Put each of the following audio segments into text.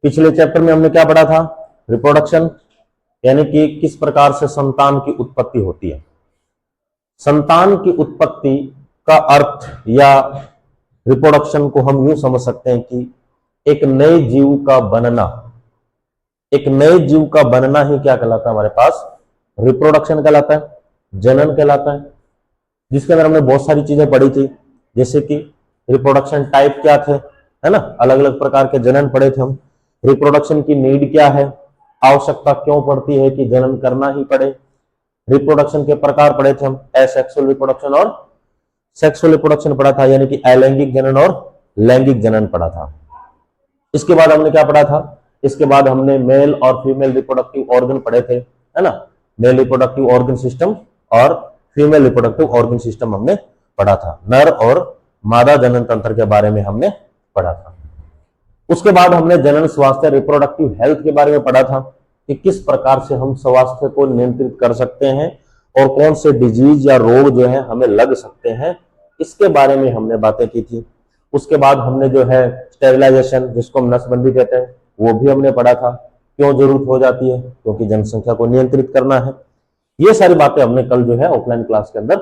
पिछले चैप्टर में हमने क्या पढ़ा था? रिप्रोडक्शन, यानी कि किस प्रकार से संतान की उत्पत्ति होती है। संतान की उत्पत्ति का अर्थ या रिप्रोडक्शन को हम यूं समझ सकते हैं कि एक नए जीव का बनना, एक नए जीव का बनना ही क्या कहलाता है हमारे पास? रिप्रोडक्शन कहलाता है, जनन कहलाता है, जिसके अंदर हमने बहुत सारी चीजें पढ़ी थी, जैसे कि रिप्रोडक्शन टाइप क्या थे, है ना, अलग अलग प्रकार के जनन पढ़े थे हम। रिप्रोडक्शन की नीड क्या है, आवश्यकता क्यों पड़ती है कि जनन करना ही पड़े। रिप्रोडक्शन के प्रकार पढ़े थे हम, एसेक्सुअल रिप्रोडक्शन और सेक्सुअल रिप्रोडक्शन पढ़ा था, यानी कि अलैंगिक जनन और लैंगिक जनन पढ़ा था। इसके बाद हमने क्या पढ़ा था? इसके बाद हमने मेल और फीमेल रिप्रोडक्टिव ऑर्गन पढ़े थे, है ना, मेल रिप्रोडक्टिव ऑर्गन सिस्टम और फीमेल रिप्रोडक्टिव ऑर्गन सिस्टम हमने पढ़ा था। नर और मादा जनन तंत्र के बारे में हमने पढ़ा था। उसके बाद हमने जनन स्वास्थ्य रिप्रोडक्टिव हेल्थ के बारे में पढ़ा था कि किस प्रकार से हम स्वास्थ्य को नियंत्रित कर सकते हैं और कौन से डिजीज या रोग जो है हमें लग सकते हैं, इसके बारे में हमने बातें की थी। उसके बाद हमने जो है स्टेरिलाइजेशन, जिसको हम नसबंदी कहते हैं, वो भी हमने पढ़ा था। क्यों जरूरत हो जाती है? क्योंकि जनसंख्या को नियंत्रित करना है। ये सारी बातें हमने कल जो है ऑफलाइन क्लास के अंदर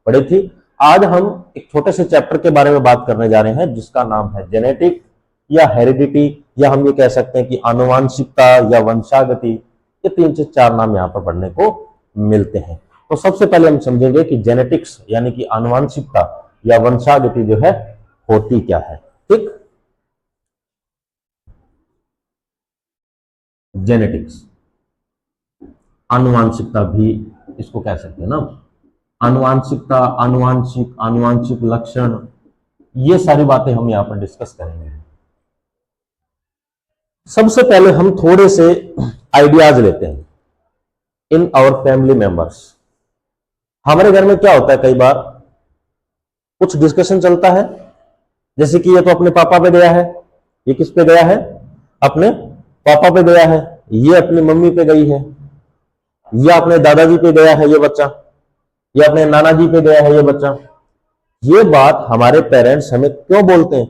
पढ़ी थी। आज हम एक छोटे से चैप्टर के बारे में बात करने जा रहे हैं, जिसका नाम है जेनेटिक या हेरिडिटी, या हम ये कह सकते हैं कि आनुवांशिकता या वंशागति। ये 3 से 4 नाम यहाँ पर पढ़ने को मिलते हैं। तो सबसे पहले हम समझेंगे कि जेनेटिक्स यानी कि आनुवांशिकता या वंशागति जो है होती क्या है। ठीक, जेनेटिक्स, आनुवांशिकता भी इसको कह सकते हैं ना, आनुवांशिकता, आनुवांशिक, आनुवांशिक लक्षण, ये सारी बातें हम यहां पर डिस्कस करेंगे। सबसे पहले हम थोड़े से आइडियाज लेते हैं इन आवर फैमिली मेंबर्स। हमारे घर में क्या होता है, कई बार कुछ डिस्कशन चलता है, जैसे कि ये तो अपने पापा पे गया है, ये किस पे गया है? अपने पापा पे गया है, ये अपनी मम्मी पे गई है, ये अपने दादाजी पे गया है ये बच्चा, ये अपने नाना जी पे गया है ये बच्चा। ये बात हमारे पेरेंट्स हमें क्यों बोलते हैं?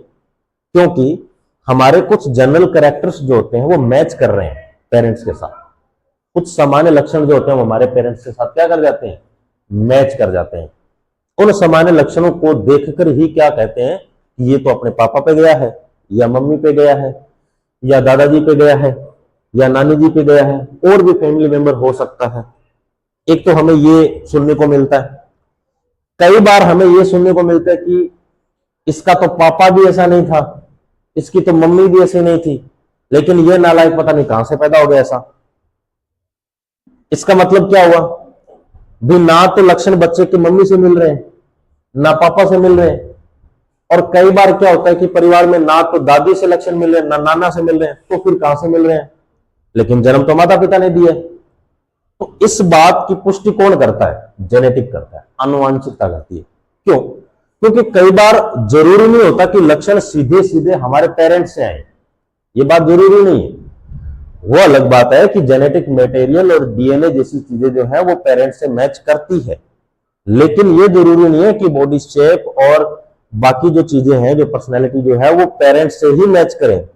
क्योंकि हमारे कुछ जनरल कैरेक्टर्स जो होते हैं वो मैच कर रहे हैं पेरेंट्स के साथ। कुछ सामान्य लक्षण जो होते हैं वो हमारे पेरेंट्स के साथ क्या कर जाते हैं? मैच कर जाते हैं। उन सामान्य लक्षणों को देखकर ही क्या कहते हैं कि ये तो अपने पापा पे गया है, या मम्मी पे गया है, या दादाजी पे गया है, या नानी जी पे गया है, और भी फैमिली मेंबर हो सकता है। एक तो हमें ये सुनने को मिलता है, कई बार हमें ये सुनने को मिलता है कि इसका तो पापा भी ऐसा नहीं था, इसकी तो मम्मी भी ऐसी नहीं थी, लेकिन ये नालायक पता नहीं कहां से पैदा हो गया ऐसा। इसका मतलब क्या हुआ भी? ना तो लक्षण बच्चे की मम्मी से मिल रहे हैं, ना पापा से मिल रहे हैं, और कई बार क्या होता है कि परिवार में ना तो दादी से लक्षण मिल रहे हैं, ना नाना से मिल रहे हैं, तो फिर कहां से मिल रहे हैं? लेकिन जन्म तो माता पिता ने दिया है। तो इस बात की पुष्टि कौन करता है? जेनेटिक करता है, आनुवांशिकता करती है। क्यों? क्योंकि कई बार जरूरी नहीं होता कि लक्षण सीधे सीधे हमारे पेरेंट्स से आए, ये बात जरूरी नहीं है। वो अलग बात है कि जेनेटिक मटेरियल और डीएनए जैसी चीजें जो है वो पेरेंट्स से मैच करती है, लेकिन ये जरूरी नहीं है कि बॉडी शेप और बाकी जो चीजें हैं, जो पर्सनैलिटी जो है, वो पेरेंट्स से ही मैच करें।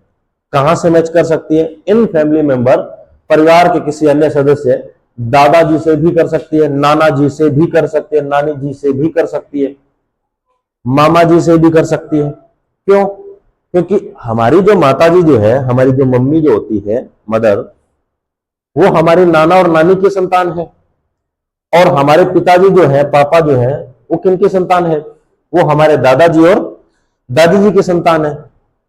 कहां से मैच कर सकती है? इन फैमिली मेंबर, परिवार के किसी अन्य सदस्य, दादाजी से भी कर सकती है, नाना जी से भी कर सकती है, नानी जी से भी कर सकती है, मामा जी से भी कर सकती है। क्यों? क्योंकि हमारी जो माता जी जो है, हमारी जो मम्मी जो होती है, मदर, वो हमारी नाना और नानी की संतान है, और हमारे पिताजी जो है, पापा जो है, वो किनकी संतान है? वो हमारे दादाजी और दादी जी की संतान है।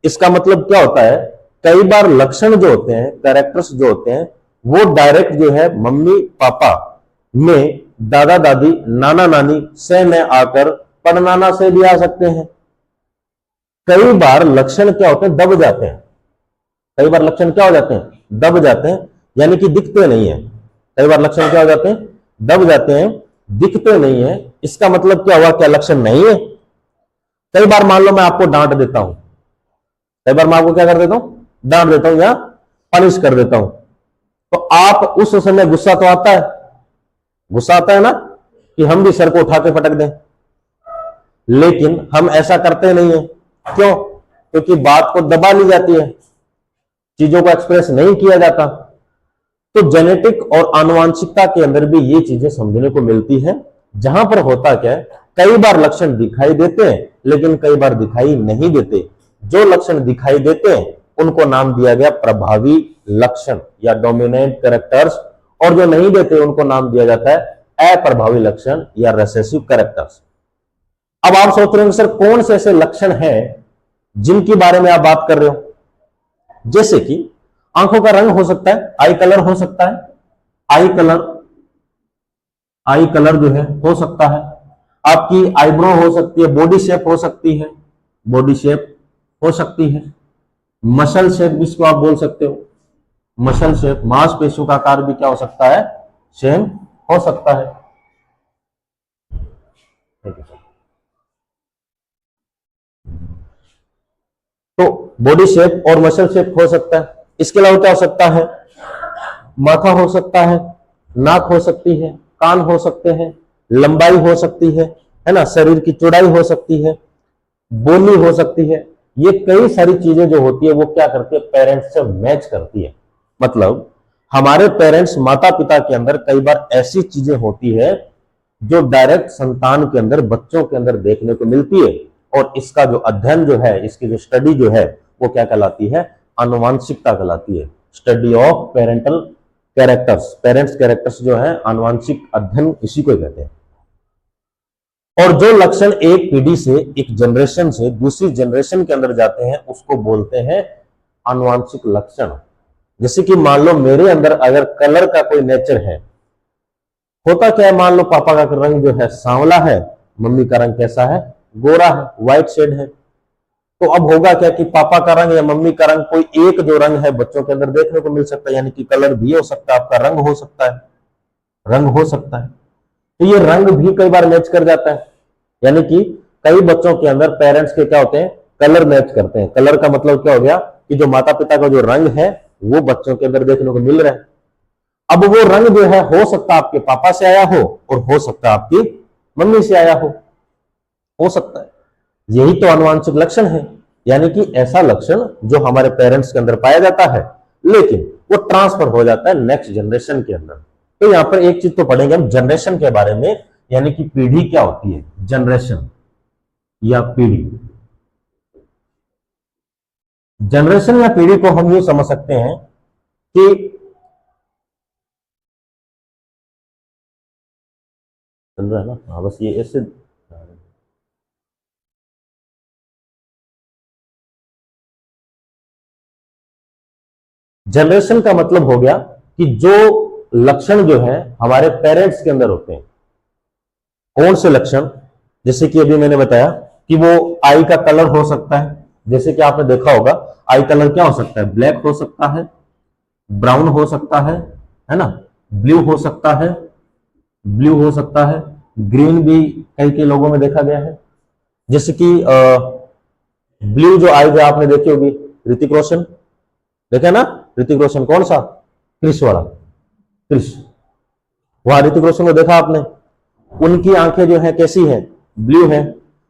इसका मतलब क्या होता है? कई बार लक्षण जो होते हैं, कैरेक्टर्स जो होते हैं, वो डायरेक्ट जो है मम्मी पापा में, दादा दादी, नाना नानी से में आकर पड़नाना से भी आ सकते हैं। कई बार लक्षण क्या होते हैं? दब जाते हैं। कई बार लक्षण क्या हो जाते हैं? दब जाते हैं, यानी कि दिखते नहीं है। कई बार लक्षण क्या हो जाते हैं? दब जाते हैं, दिखते नहीं है। इसका मतलब क्या हुआ? क्या लक्षण नहीं है? कई बार मान लो मैं आपको डांट देता हूं, कई बार मैं आपको क्या कर देता हूं? डांट देता हूं या पनिश कर देता हूं, तो आप उस समय गुस्सा तो आता है, गुस्सा आता है ना कि हम भी सर को उठा के पटक दें, लेकिन हम ऐसा करते नहीं है। क्यों? क्योंकि बात को दबा ली जाती है, चीजों को एक्सप्रेस नहीं किया जाता। तो जेनेटिक और आनुवांशिकता के अंदर भी ये चीजें समझने को मिलती है, जहां पर होता क्या है, कई बार लक्षण दिखाई देते हैं लेकिन कई बार दिखाई नहीं देते। जो लक्षण दिखाई देते हैं उनको नाम दिया गया प्रभावी लक्षण या डोमिनेंट कैरेक्टर्स, और जो नहीं देते उनको नाम दिया जाता है अप्रभावी लक्षण या रिसेसिव कैरेक्टर्स। अब आप सोच रहे हो सर कौन से ऐसे लक्षण हैं जिनके बारे में आप बात कर रहे हो? जैसे कि आंखों का रंग हो सकता है, आई कलर हो सकता है, आई कलर जो है हो सकता है, आपकी आईब्रो हो सकती है, बॉडी शेप हो सकती है, बॉडी शेप हो सकती है, मसल शेप जिसको आप बोल सकते हो, मसल शेप, मांसपेशियों का आकार भी क्या हो सकता है, सेम हो सकता है। तो बॉडी शेप और मसल शेप हो सकता है। इसके अलावा क्या हो सकता है, माथा हो सकता है, नाक हो सकती है, कान हो सकते हैं, लंबाई हो सकती है ना, शरीर की चौड़ाई हो सकती है, बोली हो सकती है। ये कई सारी चीजें जो होती है वो क्या करती है, पेरेंट्स से मैच करती है। मतलब हमारे पेरेंट्स, माता पिता के अंदर कई बार ऐसी चीजें होती है जो डायरेक्ट संतान के अंदर, बच्चों के अंदर देखने को मिलती है, और इसका जो अध्ययन जो है, इसकी जो स्टडी जो है वो क्या कहलाती है, आनुवांशिकता कहलाती है। Study of parental characters, parents characters जो है, आनुवांशिक अध्ययन इसी को कहते हैं। और जो लक्षण एक पीढ़ी से, एक जनरेशन से दूसरी जनरेशन के अंदर जाते हैं उसको बोलते हैं आनुवांशिक लक्षण। जैसे कि मान लो मेरे अंदर अगर कलर का कोई नेचर है, होता क्या है, मान लो पापा का रंग जो है सांवला है, मम्मी का रंग कैसा है, गोरा है, व्हाइट शेड है। तो अब होगा क्या कि पापा का रंग या मम्मी का रंग, कोई एक जो रंग है बच्चों के अंदर देखने को मिल सकता है, यानी कि कलर भी हो सकता है, आपका रंग हो सकता है, रंग हो सकता है। तो ये रंग भी कई बार मैच कर जाता है, यानी कि कई बच्चों के अंदर पेरेंट्स के क्या होते हैं, कलर मैच करते हैं। कलर का मतलब क्या हो गया कि जो माता पिता का जो रंग है वो बच्चों के अंदर देखने को मिल रहा है। अब वो रंग जो है हो सकता है आपके पापा से आया हो और हो सकता है आपकी मम्मी से आया हो सकता है। यही तो आनुवांशिक लक्षण है, यानी कि ऐसा लक्षण जो हमारे पेरेंट्स के अंदर पाया जाता है लेकिन वो ट्रांसफर हो जाता है नेक्स्ट जनरेशन के अंदर। तो यहां पर एक चीज तो पढ़ेंगे हम जनरेशन के बारे में, यानी कि पीढ़ी क्या होती है, जनरेशन या पीढ़ी। जनरेशन या पीढ़ी को हम यूं समझ सकते हैं कि चल रहा है ना, हाँ बस ये ऐसे। जनरेशन का मतलब हो गया कि जो लक्षण जो है हमारे पेरेंट्स के अंदर होते हैं। कौन से लक्षण? जैसे कि अभी मैंने बताया कि वो आई का कलर हो सकता है, जैसे कि आपने देखा होगा आई कलर क्या हो सकता है, ब्लैक हो सकता है, ब्राउन हो सकता है ना, ब्लू हो सकता है, ब्लू हो सकता है, ग्रीन भी कई कई लोगों में देखा गया है। जैसे कि ब्लू जो आई जो आपने देखी होगी, ऋतिक रोशन देखा ना, ऋतिक रोशन कौन सा, क्रिश वाला, क्रिश, वहां ऋतिक रोशन को देखा आपने, उनकी आंखें जो है कैसी है, ब्लू है।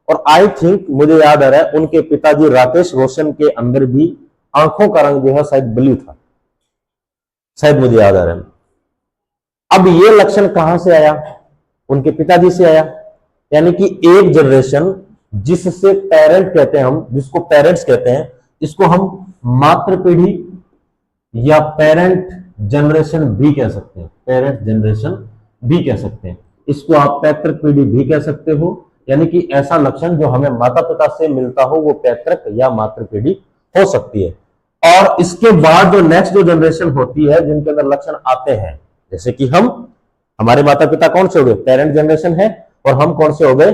और आई थिंक मुझे याद आ रहा है उनके पिताजी राकेश रोशन के अंदर भी आंखों का रंग जो है शायद ब्लू था, शायद मुझे याद आ रहा है। अब ये लक्षण कहां से आया, उनके पिताजी से आया। यानी कि एक जनरेशन जिससे पेरेंट कहते हैं हम, जिसको पेरेंट्स कहते हैं, इसको हम मातृ पीढ़ी या पेरेंट जनरेशन भी कह सकते हैं, पेरेंट जनरेशन भी कह सकते हैं। इसको आप पैतृक पीढ़ी भी कह सकते हो, यानी कि ऐसा लक्षण जो हमें माता पिता से मिलता हो वो पैतृक या मातृ पीढ़ी हो सकती है। और इसके बाद जो नेक्स्ट जो जनरेशन होती है जिनके अंदर लक्षण आते हैं, जैसे कि हम, हमारे माता पिता कौन से हो गए, पेरेंट जनरेशन है, और हम कौन से हो गए,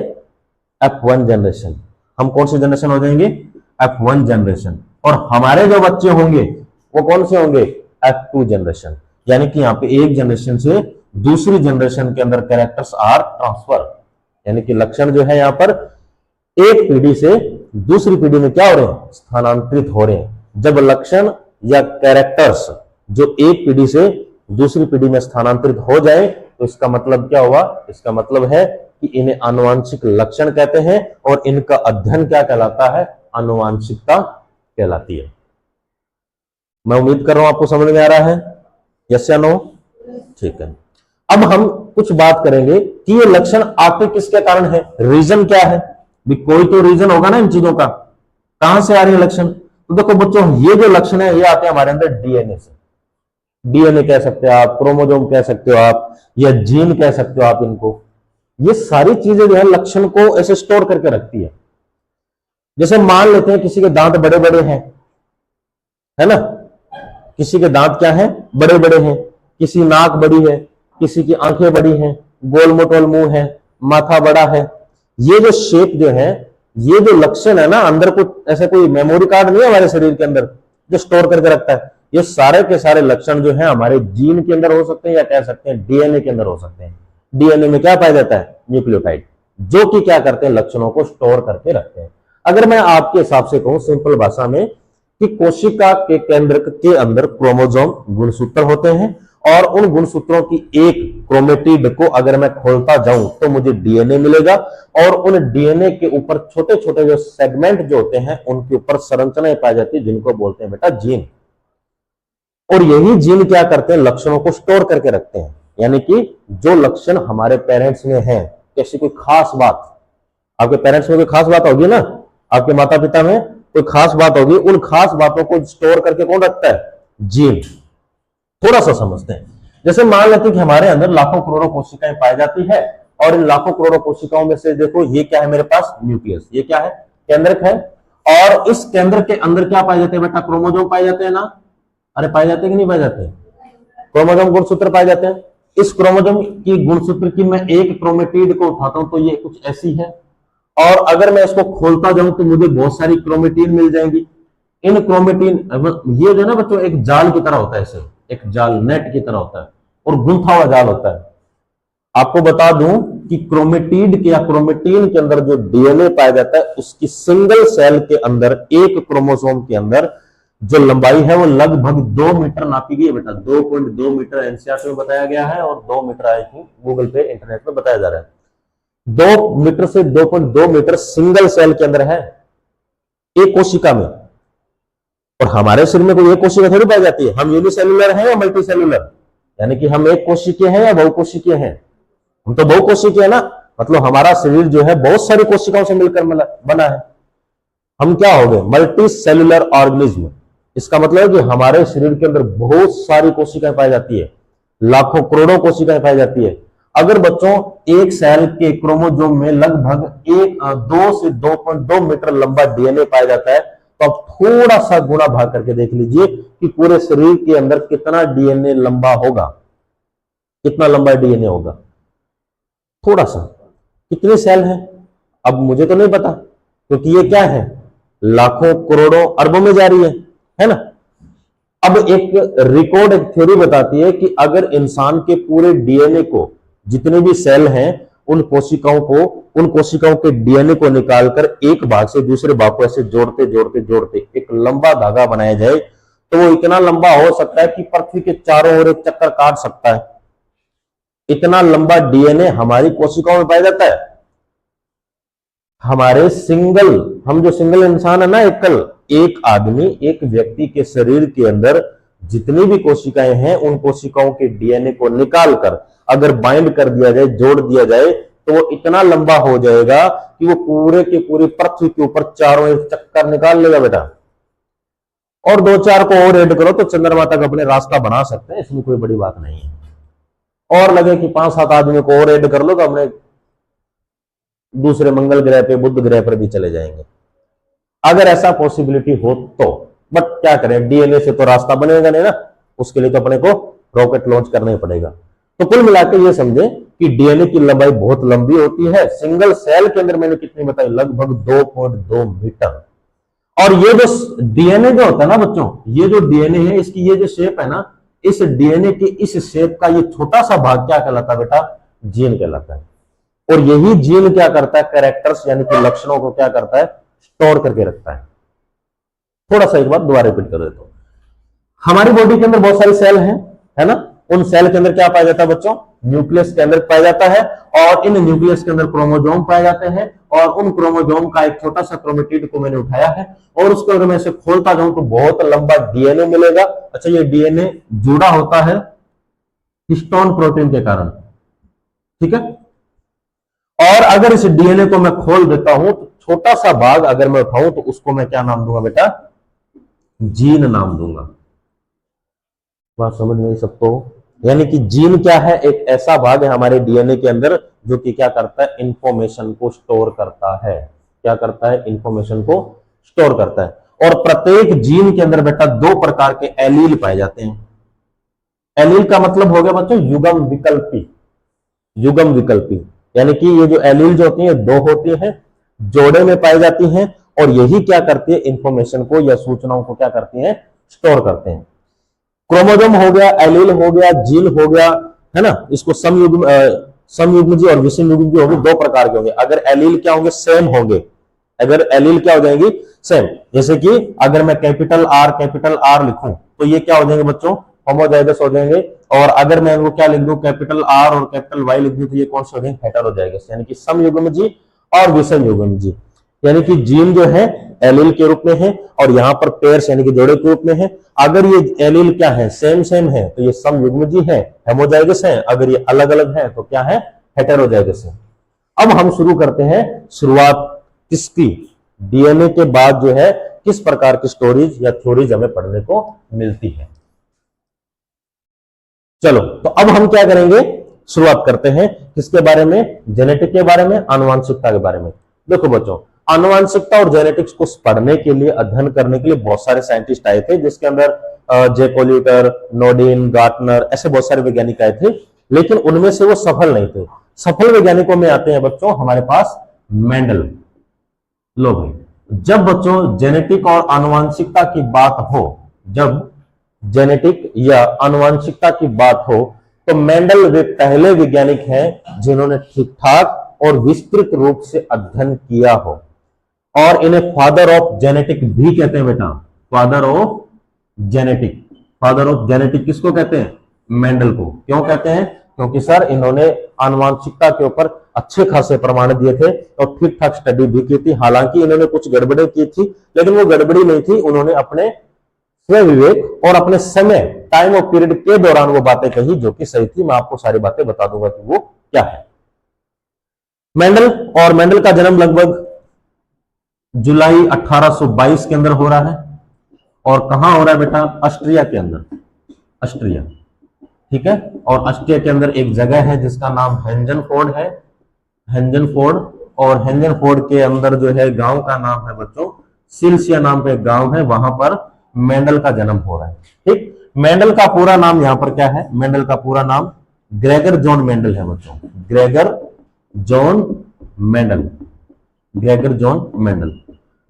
F1 जनरेशन। हम कौन से जनरेशन हो जाएंगे, F1 जनरेशन। और हमारे जो बच्चे होंगे वो कौन से होंगे, F2 जनरेशन। यानी कि यहाँ पे एक जनरेशन से दूसरी जनरेशन के अंदर कैरेक्टर्स आर ट्रांसफर, यानी कि लक्षण जो है यहाँ पर एक पीढ़ी से दूसरी पीढ़ी में क्या हो रहे हैं, स्थानांतरित हो रहे हैं। जब लक्षण या कैरेक्टर्स जो एक पीढ़ी से दूसरी पीढ़ी में स्थानांतरित हो जाए तो इसका मतलब क्या हुआ, इसका मतलब है कि इन्हें आनुवांशिक लक्षण कहते हैं, और इनका अध्ययन क्या कहलाता है, आनुवांशिकता कहलाती है। मैं उम्मीद कर रहा हूं आपको समझ में आ रहा है, यस या नो? ठीक है। अब हम कुछ बात करेंगे कि ये लक्षण आखिर किसके कारण है, रीजन क्या है। भी कोई तो रीजन होगा ना इन चीजों का, कहां से आ रही है लक्षण। तो देखो बच्चों, ये जो लक्षण है ये आते हैं हमारे अंदर डीएनए से। डीएनए कह सकते हो आप, क्रोमोसोम कह सकते हो आप, या जीन कह सकते हो आप इनको। ये सारी चीजें जो है लक्षण को ऐसे स्टोर करके रखती है। जैसे मान लेते हैं किसी के दांत बड़े बड़े हैं, है ना, किसी के दांत क्या है, बड़े बड़े हैं, किसी नाक बड़ी है, किसी की आंखें बड़ी हैं, गोल मोटोल मुंह है, माथा बड़ा है। ये जो शेप जो है, ये जो लक्षण है ना, अंदर कुछ ऐसे कोई मेमोरी कार्ड नहीं है हमारे शरीर के अंदर जो स्टोर करके रखता है। ये सारे के सारे लक्षण जो है हमारे जीन के अंदर हो सकते हैं, या कह सकते हैं डीएनए के अंदर हो सकते हैं। डीएनए में क्या पाया जाता है, न्यूक्लियोटाइड, जो कि क्या करते हैं, लक्षणों को स्टोर करके रखते हैं। अगर मैं आपके हिसाब से कहूं सिंपल भाषा में कि कोशिका के केंद्र के अंदर क्रोमोसोम गुणसूत्र होते हैं, और उन गुणसूत्रों की एक क्रोमेटिड को अगर मैं खोलता जाऊं तो मुझे डीएनए मिलेगा, और उन डीएनए के ऊपर छोटे छोटे जो सेगमेंट जो होते हैं उनके ऊपर संरचनाएं पाई जाती है, जिनको बोलते हैं बेटा जीन। और यही जीन क्या करते हैं, लक्षणों को स्टोर करके रखते हैं। यानी कि जो लक्षण हमारे पेरेंट्स में है, कैसी कोई खास बात, आपके पेरेंट्स में कोई खास बात होगी ना, आपके माता पिता में कोई खास बात होगी, उन खास बातों को स्टोर करके कौन रखता है, जीन। थोड़ा सा समझते हैं। जैसे मान लेते हैं कि हमारे अंदर लाखों करोड़ों कोशिकाएं पाई जाती है, और इन लाखों करोड़ों कोशिकाओं में से देखो ये क्या है मेरे पास, न्यूक्लियस। ये क्या है, केंद्रक है। और इस केंद्र के अंदर क्या पाए जाते हैं बेटा, क्रोमोसोम पाए जाते हैं ना। अरे पाए जाते हैं कि नहीं पाए जाते, क्रोमोसोम गुणसूत्र पाए जाते हैं। इस क्रोमोसोम की गुणसूत्र की मैं एक क्रोमेटिड को उठाता हूं तो ये कुछ ऐसी है, और अगर मैं इसको खोलता जाऊं तो मुझे बहुत सारी क्रोमेटिन मिल जाएंगी। इन क्रोमेटिन, ये जो है ना बच्चों, एक जाल की तरह होता है, इसे एक जाल, नेट की तरह होता है, और गुंथा हुआ जाल होता है। आपको बता दूं कि क्रोमेटिड के या क्रोमेटिन के अंदर जो डीएनए पाया जाता है, उसकी सिंगल सेल के अंदर, एक क्रोमोसोम के अंदर जो लंबाई है वो लगभग 2 मीटर नापी गई है बेटा। 2.2 मीटर एनसीईआरटी में बताया गया है, और 2 मीटर आई थिंक गूगल पे इंटरनेट में बताया जा रहा है। 2 मीटर से 2.2 मीटर सिंगल सेल के अंदर है, एक कोशिका में। और हमारे शरीर में कोई एक कोशिका थोड़ी पाई जाती है, हम यूनिसेल्युलर हैं या मल्टी सेल्युलर, यानी कि हम एक कोशिकीय हैं या बहुकोशिकीय हैं। हम तो बहुकोशिकीय है ना, मतलब हमारा शरीर जो है बहुत सारी कोशिकाओं से मिलकर बना है। हम क्या हो गए, मल्टी सेल्युलर ऑर्गेनिज्म। इसका मतलब है कि हमारे शरीर के अंदर बहुत सारी कोशिकाएं पाई जाती है, लाखों करोड़ों कोशिकाएं पाई जाती है। अगर बच्चों एक सेल के क्रोमोसोम में लगभग 2 से 2.2 मीटर लंबा डीएनए पाया जाता है, तो आप थोड़ा सा गुणा भाग करके देख लीजिए कि पूरे शरीर के अंदर कितना डीएनए लंबा होगा, कितना लंबा डीएनए होगा। थोड़ा सा, कितने सेल हैं अब मुझे तो नहीं पता, क्योंकि ये क्या है, लाखों करोड़ों अरबों में जा रही है ना। अब एक रिकॉर्ड, एक थ्योरी बताती है कि अगर इंसान के पूरे डीएनए को, जितने भी सेल हैं, उन कोशिकाओं के डीएनए को निकालकर एक भाग से दूसरे भाग को ऐसे जोड़ते जोड़ते जोड़ते एक लंबा धागा बनाया जाए, तो वो इतना लंबा हो सकता है कि पृथ्वी के चारों ओर एक चक्कर काट सकता है। इतना लंबा डीएनए हमारी कोशिकाओं में पाया जाता है। हम जो सिंगल इंसान है ना, एक आदमी, एक व्यक्ति के शरीर के अंदर जितनी भी कोशिकाएं हैं, उन कोशिकाओं के डीएनए को निकालकर अगर बाइंड कर दिया जाए, जोड़ दिया जाए, तो वो इतना लंबा हो जाएगा कि वो पूरे के पूरी पृथ्वी के ऊपर चारों एक चक्कर निकाल लेगा बेटा। और 2-4 को और ऐड करो तो चंद्रमा तक अपने रास्ता बना सकते हैं, इसमें कोई बड़ी बात नहीं है। और लगे कि 5-7 आदमी को और ऐड कर लो तो अपने दूसरे मंगल ग्रह पे, बुध ग्रह पर भी चले जाएंगे, अगर ऐसा पॉसिबिलिटी हो तो। बट क्या करें, डीएनए से तो रास्ता बनेगा नहीं ना, उसके लिए तो अपने को रॉकेट लॉन्च करना ही पड़ेगा। तो कुल मिलाकर ये समझे कि डीएनए की लंबाई बहुत लंबी होती है। सिंगल सेल के अंदर मैंने कितनी बताई, लगभग 2.2 मीटर। और ये जो डीएनए जो होता है ना बच्चों, ये जो डीएनए है, इसकी ये जो शेप है ना, इस डीएनए के इस शेप का ये छोटा सा भाग क्या कहलाता है बेटा, जीन कहलाता है। और यही जीन क्या करता है, कैरेक्टर्स यानी कि लक्षणों को क्या करता है, स्टोर करके रखता है। थोड़ा सा एक बार दोबारा रिपीट कर देता हूं। हमारी बॉडी के अंदर बहुत सारे सेल हैं, है ना, उन सेल के अंदर क्या पाया जाता है बच्चों? न्यूक्लियस के अंदर पाया जाता है, और इन न्यूक्लियस के अंदर क्रोमोसोम पाए जाते हैं, और उन क्रोमोसोम का एक छोटा सा क्रोमेटिड को मैंने उठाया है, और उसको अगर मैं इसे खोलता जाऊं तो बहुत लंबा डीएनए मिलेगा। अच्छा, ये डीएनए जुड़ा होता है हिस्टोन प्रोटीन के कारण, ठीक है। और अगर इस डीएनए को मैं खोल देता हूं तो छोटा सा भाग अगर मैं उठाऊं तो उसको मैं क्या नाम दूंगा बेटा? जीन नाम दूंगा। बात समझ में सबको? यानी कि जीन क्या है? एक ऐसा भाग है हमारे डीएनए के अंदर जो कि क्या करता है? इंफॉर्मेशन को स्टोर करता है। क्या करता है? इंफॉर्मेशन को स्टोर करता है। और प्रत्येक जीन के अंदर बेटा दो प्रकार के एलील पाए जाते हैं। एलील का मतलब हो गया बच्चों युग्म विकल्पी। युग्म विकल्पी यानी कि ये जो एलील जो होती है दो होती है, जोड़े में पाई जाती हैं, और यही क्या करती है? इंफॉर्मेशन को या सूचनाओं को क्या करती है? स्टोर करते हैं। क्रोमोसोम हो गया, एलील हो गया, जीन हो गया, है ना। इसको समयुग्मजी और विषम युग्मजी होंगे, दो प्रकार के होंगे। अगर एलील क्या होंगे? सेम होंगे। अगर एलील क्या हो जाएंगी? सेम। जैसे कि अगर मैं कैपिटल आर लिखूं तो ये क्या हो जाएंगे बच्चों? होमोजाइगस हो जाएंगे। और अगर मैं इनको क्या लिख दूं? कैपिटल आर और कैपिटल वाई लिख दूं तो ये कौन से हो जाएंगे? हेटेरोजाइगस, यानी कि समयुग्मजी और विषम युग्मजी। यानी कि जीन जो है एलील के रूप में है, और यहां पर पेयर्स यानी कि जोड़े के रूप में है। अगर ये एलील क्या है? सेम सेम है तो ये समयुग्मजी है, हेमोजाइगस है। अगर ये अलग अलग है तो क्या है? हेटेरोजाइगस है। अब हम शुरू करते हैं शुरुआत किसकी? डीएनए के बाद जो है किस प्रकार की स्टोरीज या थ्योरीज हमें पढ़ने को मिलती है। चलो, तो अब हम क्या करेंगे? शुरुआत करते हैं किसके बारे में? जेनेटिक के बारे में, आनुवंशिकता के बारे में। देखो बच्चों, आनुवंशिकता और जेनेटिक्स को पढ़ने के लिए, अध्ययन करने के लिए बहुत सारे साइंटिस्ट आए थे, जिसके अंदर जे कोल्यूटर, नोडिन, गार्टनर, ऐसे बहुत सारे वैज्ञानिक आए थे, लेकिन उनमें से वो सफल नहीं थे। सफल वैज्ञानिकों में आते हैं बच्चों हमारे पास मेंडल। लो भाई, जब बच्चों जेनेटिक और आनुवंशिकता की बात हो, जब जेनेटिक या आनुवंशिकता की बात हो, तो मेंडल वे पहले वैज्ञानिक हैं जिन्होंने ठीक ठाक और विस्तृत रूप से अध्ययन किया हो, और इन्हें फादर ऑफ जेनेटिक भी कहते हैं बेटा। Father of genetic. Father of genetic किसको कहते हैं? मेंडल को। क्यों कहते हैं? क्योंकि सर इन्होंने आनुवंशिकता के ऊपर अच्छे खासे प्रमाण दिए थे और ठीक ठाक स्टडी भी की थी। हालांकि इन्होंने कुछ गड़बड़े की थी, लेकिन वो गड़बड़ी नहीं थी, उन्होंने अपने स्वयं विवेक और अपने समय, टाइम ऑफ पीरियड के दौरान वो बातें कही जो कि सही थी। मैं आपको सारी बातें बता दूंगा कि वो क्या है। मेंडल, और मेंडल का जन्म लगभग जुलाई 1822 के अंदर हो रहा है। और कहां हो रहा है बेटा? ऑस्ट्रिया के अंदर। ऑस्ट्रिया, ठीक है। और ऑस्ट्रिया के अंदर एक जगह है जिसका नाम हेंजनफोर्ड है। हेंजनफोर्ड। और हेंजनफोर्ड के अंदर जो है गांव का नाम है बच्चों सिल्सिया, नाम पे एक गांव है, वहां पर मेंडल का जन्म हो रहा है। ठीक। मेंडल का पूरा नाम यहां पर क्या है? मेंडल का पूरा नाम ग्रेगर जॉन मेंडल है बच्चों। Gregor John Mendel. Gregor John Mendel.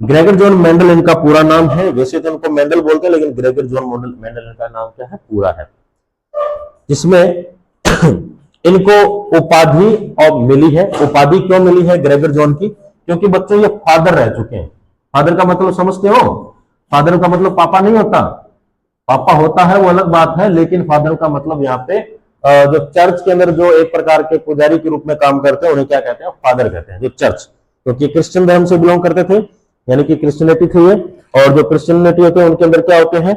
Gregor John Mendel इनका पूरा नाम है। वैसे तो इनको मेंडल बोलते हैं, लेकिन ग्रेगर जॉन मेंडल इनका नाम क्या है? पूरा है। जिसमें इनको उपाधि और मिली है। उपाधि क्यों मिली है ग्रेगर जॉन की? क्योंकि बच्चों ये फादर रह चुके हैं। फादर का मतलब समझते हो? फादर का मतलब पापा नहीं होता। पापा होता है वो अलग बात है, लेकिन फादर का मतलब यहाँ पे जो चर्च के अंदर जो एक प्रकार के पुजारी के रूप में काम करते हैं उन्हें क्या कहते हैं? फादर कहते हैं। जो चर्च, क्योंकि क्रिश्चियन धर्म से बिलोंग करते थे, यानी कि क्रिश्चियनिटी थी ये, और जो क्रिश्चियनिटी होते हैं उनके अंदर क्या होते हैं?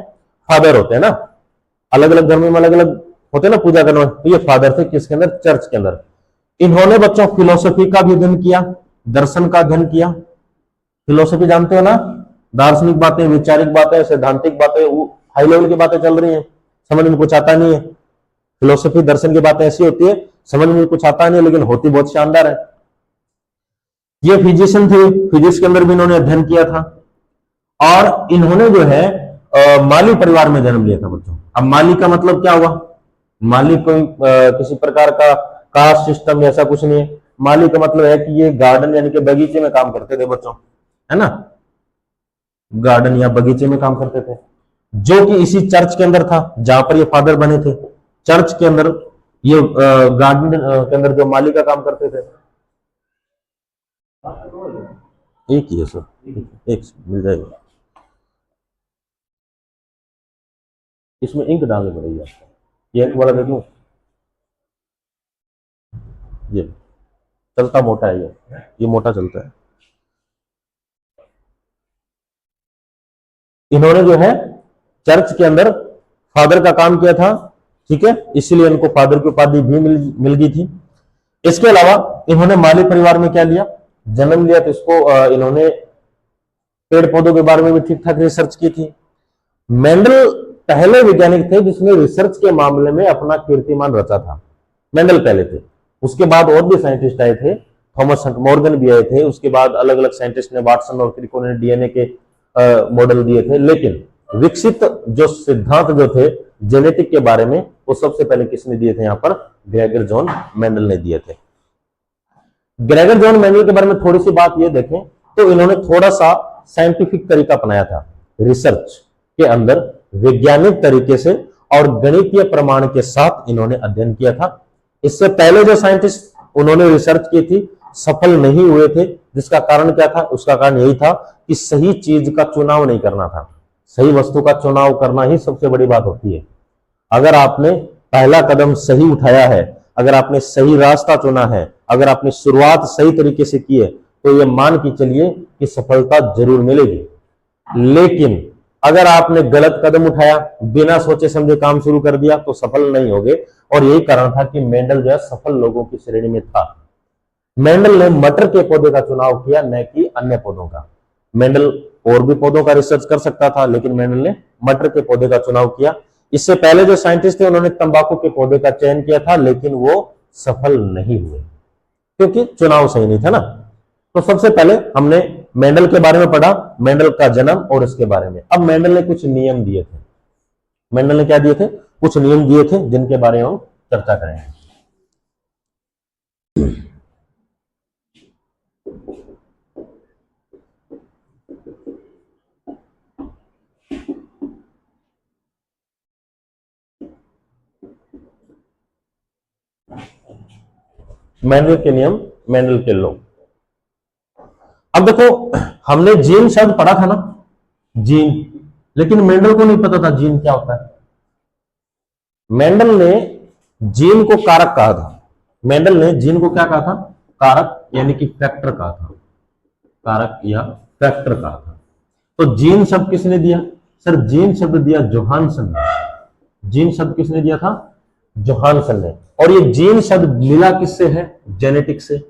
फादर होते हैं ना। अलग अलग धर्म में अलग अलग होते हैं ना पूजा करने। तो ये फादर थे किसके अंदर? चर्च के अंदर। इन्होंने बच्चों फिलोसफी का भी अध्ययन किया, दर्शन का अध्ययन किया। फिलोसफी जानते हो ना? दार्शनिक बातें, वैचारिक बातें, सैद्धांतिक बातें, हाई लेवल की बातें चल रही हैं, समझ में कुछ आता नहीं है। फिलोसफी दर्शन की बातें ऐसी होती है, समझ में कुछ आता नहीं, लेकिन होती बहुत शानदार है। ये फिजिशियन थे, फिजिक्स के अंदर भी इन्होंने अध्ययन किया था। और इन्होंने जो है माली परिवार में जन्म लिया था बच्चों। अब माली का मतलब क्या हुआ? माली कोई किसी प्रकार का कास्ट सिस्टम ऐसा कुछ नहीं है। माली का मतलब है कि ये गार्डन यानी कि बगीचे में काम करते थे बच्चों, है ना। गार्डन या बगीचे में काम करते थे, जो कि इसी चर्च के अंदर था जहां पर ये फादर बने थे। चर्च के अंदर ये गार्डन के अंदर जो माली का काम करते थे। एक ही है सर, एक मिल जाएगा। इसमें इंक डालनी पड़ेगी आपको। ये एक वाला दे दूं, ये चलता मोटा है, ये मोटा चलता है। इन्होंने जो है चर्च के अंदर फादर का काम किया था, ठीक है, इसलिए इनको फादर की उपाधि भी मिल गई थी। इसके अलावा इन्होंने माली परिवार में क्या लिया, जन्म लिया, तो इसको इन्होंने पेड़ पौधों के बारे में भी ठीक ठाक रिसर्च की थी। मेंडल पहले वैज्ञानिक थे जिसने रिसर्च के मामले में अपना कीर्तिमान रचा था। मेंडल पहले थे, उसके बाद और भी साइंटिस्ट आए थे, थॉमस हंट मॉर्गन भी आए थे, उसके बाद अलग अलग साइंटिस्ट ने, वाटसन और क्रिको ने डीएनए के मॉडल दिए थे। लेकिन विकसित जो सिद्धांत जो थे जेनेटिक के बारे में, वो सबसे पहले किसने दिए थे, यहां पर ग्रेगर जॉन मेंडल ने दिए थे। ग्रेगर जॉन मेंडल के बारे में थोड़ी सी बात ये देखें तो इन्होंने थोड़ा सा साइंटिफिक तरीका अपनाया था रिसर्च के अंदर, वैज्ञानिक तरीके से और गणितीय प्रमाण के साथ इन्होंने अध्ययन किया था। इससे पहले जो साइंटिस्ट उन्होंने रिसर्च की थी सफल नहीं हुए थे, जिसका कारण क्या था, उसका कारण यही था कि सही चीज का चुनाव नहीं करना था। सही वस्तु का चुनाव करना ही सबसे बड़ी बात होती है। अगर आपने पहला कदम सही उठाया है, अगर आपने सही रास्ता चुना है, अगर आपने शुरुआत सही तरीके से की है, तो ये मान के चलिए कि सफलता जरूर मिलेगी। लेकिन अगर आपने गलत कदम उठाया, बिना सोचे समझे काम शुरू कर दिया, तो सफल नहीं होगे। और यही कारण था कि मेंडल जो है सफल लोगों की श्रेणी में था। मेंडल ने मटर के पौधे का चुनाव किया, न कि अन्य पौधों का। मेंडल और भी पौधों का रिसर्च कर सकता था, लेकिन मेंडल ने मटर के पौधे का चुनाव किया। इससे पहले जो साइंटिस्ट थे उन्होंने तंबाकू के पौधे का चयन किया था, लेकिन वो सफल नहीं हुए क्योंकि चुनाव सही नहीं था ना। तो सबसे पहले हमने मेंडल के बारे में पढ़ा, मेंडल का जन्म और इसके बारे में। अब मेंडल ने कुछ नियम दिए थे। मेंडल ने क्या दिए थे, कुछ नियम दिए थे जिनके बारे में हम चर्चा करेंगे। मेंडल के नियम, मेंडल के लॉ। अब देखो, हमने जीन शब्द पढ़ा था ना, जीन, लेकिन मेंडल को नहीं पता था जीन क्या होता है। मेंडल ने जीन को कारक कहा था। मेंडल ने जीन को क्या कहा था, कारक यानी कि फैक्टर कहा था, कारक या फैक्टर कहा था। तो जीन शब्द किसने दिया, सर जीन शब्द दिया जोहानसन ने। जीन शब्द किसने दिया था, जोहानसन ने। और ये जीन शब्द मिला किससे है, जेनेटिक्स से।